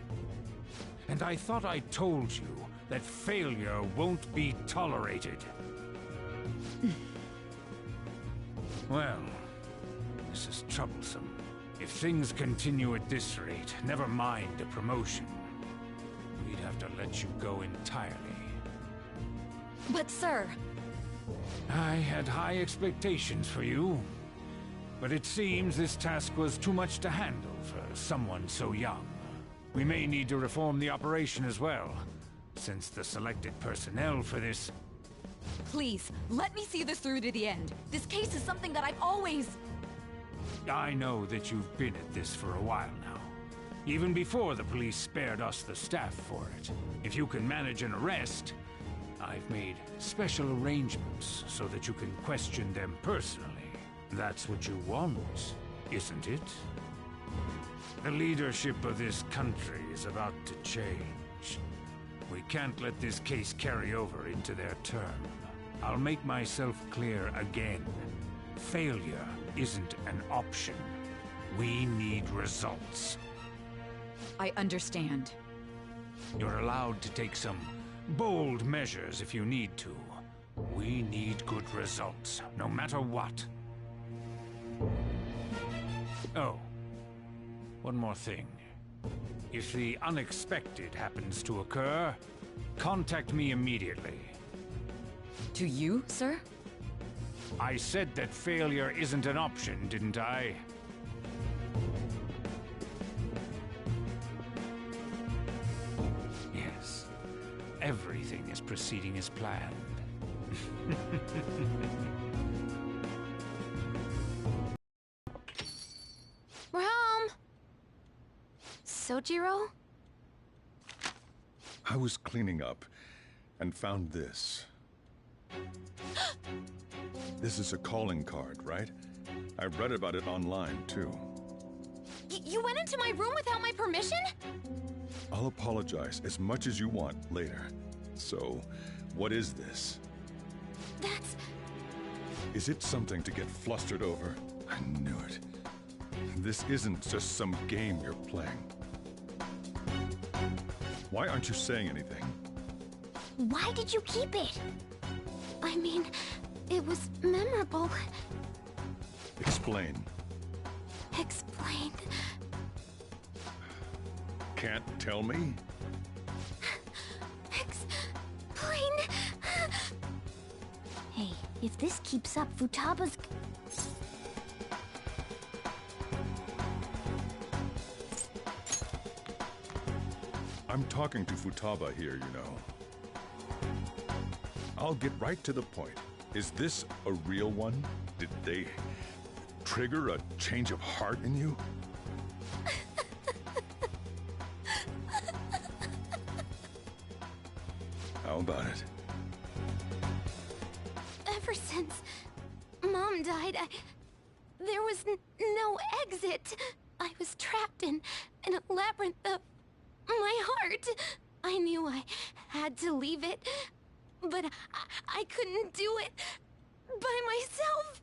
Speaker 20: And I thought I told you that failure won't be tolerated. Well, this is troublesome. If things continue at this rate, never mind a promotion. We'd have to let you go entirely.
Speaker 21: But sir...
Speaker 20: I had high expectations for you. But it seems this task was too much to handle for someone so young. We may need to reform the operation as well, since the selected personnel for this...
Speaker 21: Please, let me see this through to the end. This case is something that I've always...
Speaker 20: I know that you've been at this for a while now. Even before the police spared us the staff for it. If you can manage an arrest, I've made special arrangements so that you can question them personally. That's what you want, isn't it? The leadership of this country is about to change. We can't let this case carry over into their term. I'll make myself clear again. Failure isn't an option. We need results.
Speaker 21: I understand.
Speaker 20: You're allowed to take some bold measures if you need to. We need good results, no matter what. Oh. One more thing. If the unexpected happens to occur, contact me immediately.
Speaker 21: To you, sir?
Speaker 20: I said that failure isn't an option, didn't I? Yes. Everything is proceeding as planned.
Speaker 12: We're home! Sojiro?
Speaker 7: I was cleaning up and found this. This is a calling card, right? I read about it online, too.
Speaker 21: You went into my room without my permission?
Speaker 7: I'll apologize as much as you want later. So, what is this?
Speaker 3: That's...
Speaker 7: Is it something to get flustered over? I knew it. This isn't just some game you're playing. Why aren't you saying anything?
Speaker 3: Why did you keep it? I mean, it was memorable.
Speaker 7: Explain.
Speaker 3: Explain.
Speaker 7: Can't tell me?
Speaker 3: Explain. Hey, if this keeps up, Futaba's...
Speaker 7: I'm talking to Futaba here, you know. I'll get right to the point. Is this a real one? Did they trigger a change of heart in you? How about it?
Speaker 12: died, there was no exit. I was trapped in a labyrinth of my heart. I knew I had to leave it, but I couldn't do it by myself.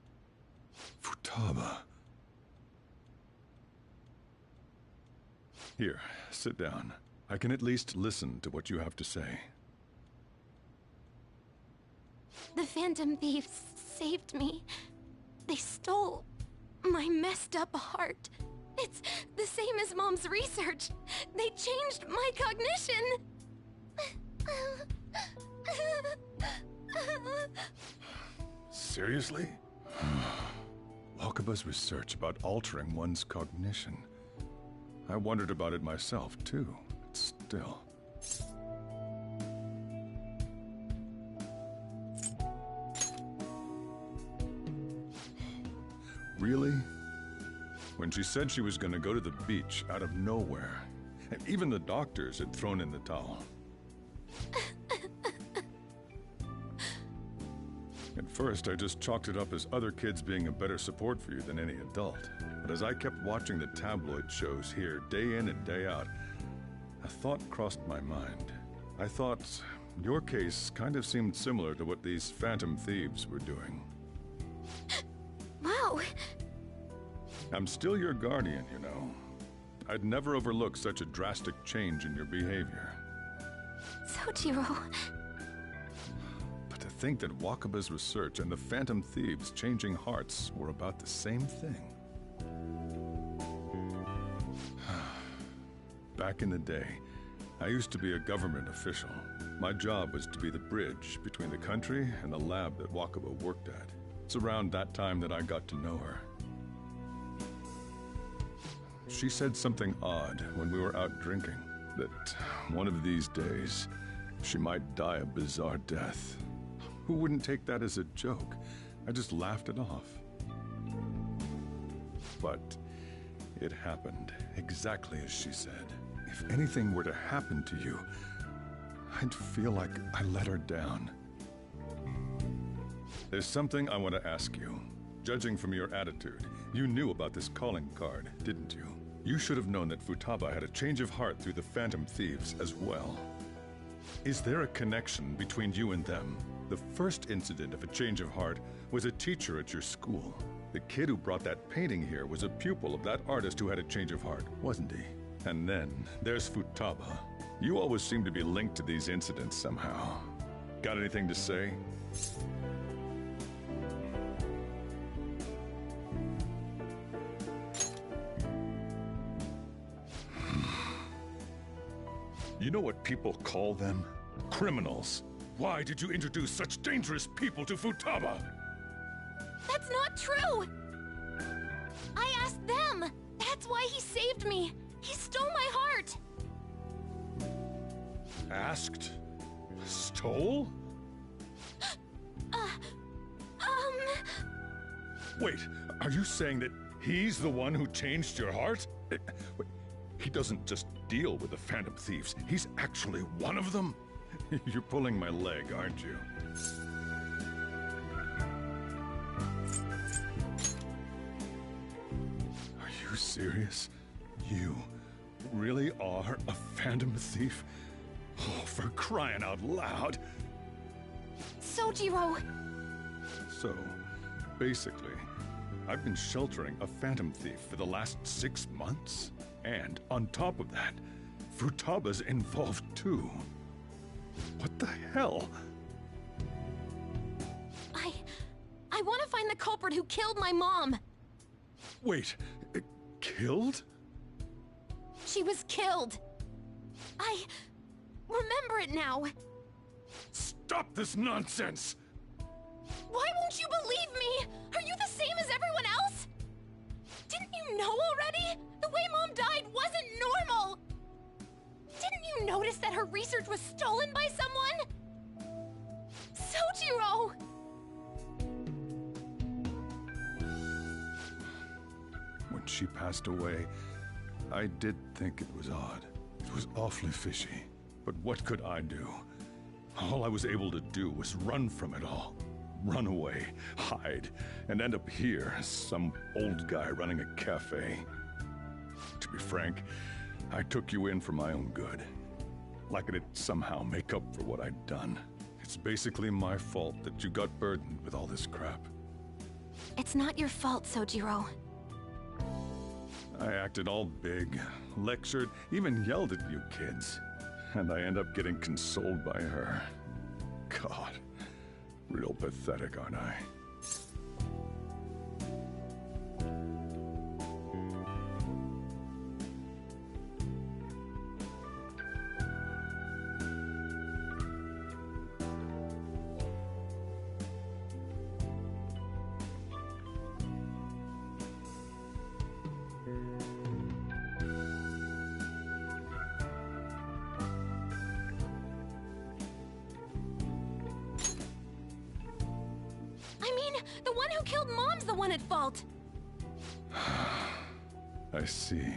Speaker 7: Futaba. Here, sit down. I can at least listen to what you have to say.
Speaker 12: The Phantom Thieves saved me. They stole my messed up heart. It's the same as Mom's research. They changed my cognition.
Speaker 7: Seriously? Wakaba's research about altering one's cognition. I wondered about it myself, too. But still. Really? When she said she was going to go to the beach out of nowhere, and even the doctors had thrown in the towel. At first, I just chalked it up as other kids being a better support for you than any adult. But as I kept watching the tabloid shows here, day in and day out, a thought crossed my mind. I thought your case kind of seemed similar to what these Phantom Thieves were doing.
Speaker 12: Wow.
Speaker 7: I'm still your guardian, you know. I'd never overlook such a drastic change in your behavior.
Speaker 12: Sojiro.
Speaker 7: But to think that Wakaba's research and the Phantom Thieves changing hearts were about the same thing. Back in the day, I used to be a government official. My job was to be the bridge between the country and the lab that Wakaba worked at. It's around that time that I got to know her. She said something odd when we were out drinking, that one of these days, she might die a bizarre death. Who wouldn't take that as a joke? I just laughed it off. But it happened exactly as she said. If anything were to happen to you, I'd feel like I let her down. There's something I want to ask you. Judging from your attitude, you knew about this calling card, didn't you? You should have known that Futaba had a change of heart through the Phantom Thieves as well. Is there a connection between you and them? The first incident of a change of heart was a teacher at your school. The kid who brought that painting here was a pupil of that artist who had a change of heart, wasn't he? And then there's Futaba. You always seem to be linked to these incidents somehow. Got anything to say? You know what people call them? Criminals. Why did you introduce such dangerous people to Futaba?
Speaker 12: That's not true! I asked them! That's why he saved me! He stole my heart!
Speaker 7: Asked? Stole? Wait, are you saying that he's the one who changed your heart? Wait, he doesn't just deal with the Phantom Thieves. He's actually one of them? You're pulling my leg, aren't you? Are you serious? You really are a Phantom Thief? Oh, for crying out loud!
Speaker 12: Sojiro!
Speaker 7: So, basically, I've been sheltering a Phantom Thief for the last 6 months. And on top of that, Futaba's involved too. What the hell?
Speaker 12: I want to find the culprit who killed my mom!
Speaker 7: Wait, killed?
Speaker 12: She was killed! I remember it now!
Speaker 7: Stop this nonsense!
Speaker 12: Why won't you believe me? Are you the same as everyone else? Didn't you know already? The way Mom died wasn't normal! Didn't you notice that her research was stolen by someone? Sojiro!
Speaker 7: When she passed away, I did think it was odd. It was awfully fishy. But what could I do? All I was able to do was run from it all. run away, hide, and end up here, some old guy running a cafe. To be frank, I took you in for my own good. Like it'd somehow make up for what I'd done. It's basically my fault that you got burdened with all this crap.
Speaker 12: It's not your fault, Sojiro.
Speaker 7: I acted all big, lectured, even yelled at you kids. And I end up getting consoled by her. God, real pathetic, aren't I?
Speaker 12: The one who killed Mom's the one at fault!
Speaker 7: I see.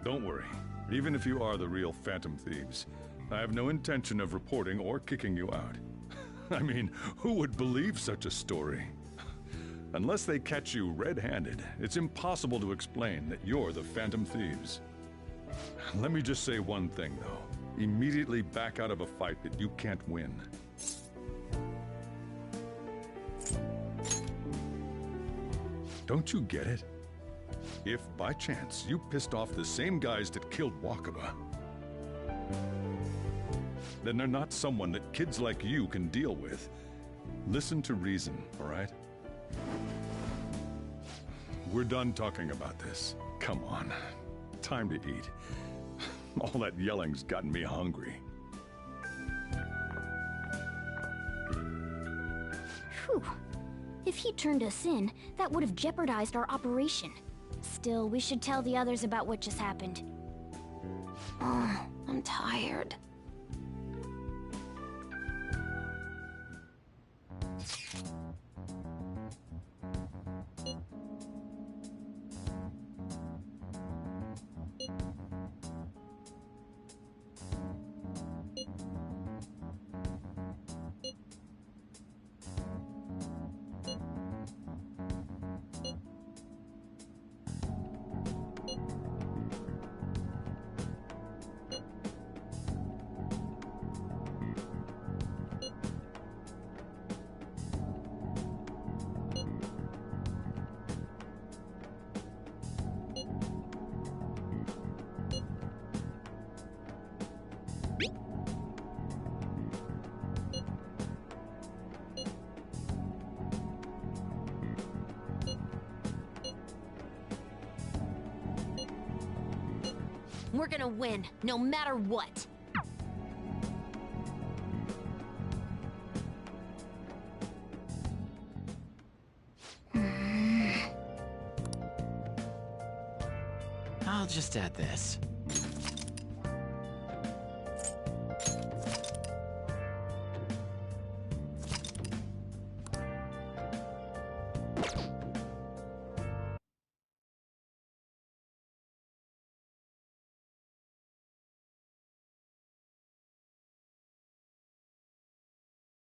Speaker 7: Don't worry. Even if you are the real Phantom Thieves, I have no intention of reporting or kicking you out. I mean, who would believe such a story? Unless they catch you red-handed, it's impossible to explain that you're the Phantom Thieves. Let me just say one thing, though. Immediately back out of a fight that you can't win. Don't you get it? If, by chance, you pissed off the same guys that killed Wakaba, then they're not someone that kids like you can deal with. Listen to reason, all right? We're done talking about this. Come on. Time to eat. All that yelling's gotten me hungry.
Speaker 3: Phew. If he turned us in, that would have jeopardized our operation. Still, we should tell the others about what just happened.
Speaker 12: Oh, I'm tired. We're gonna win, no matter what.
Speaker 6: I'll just add this.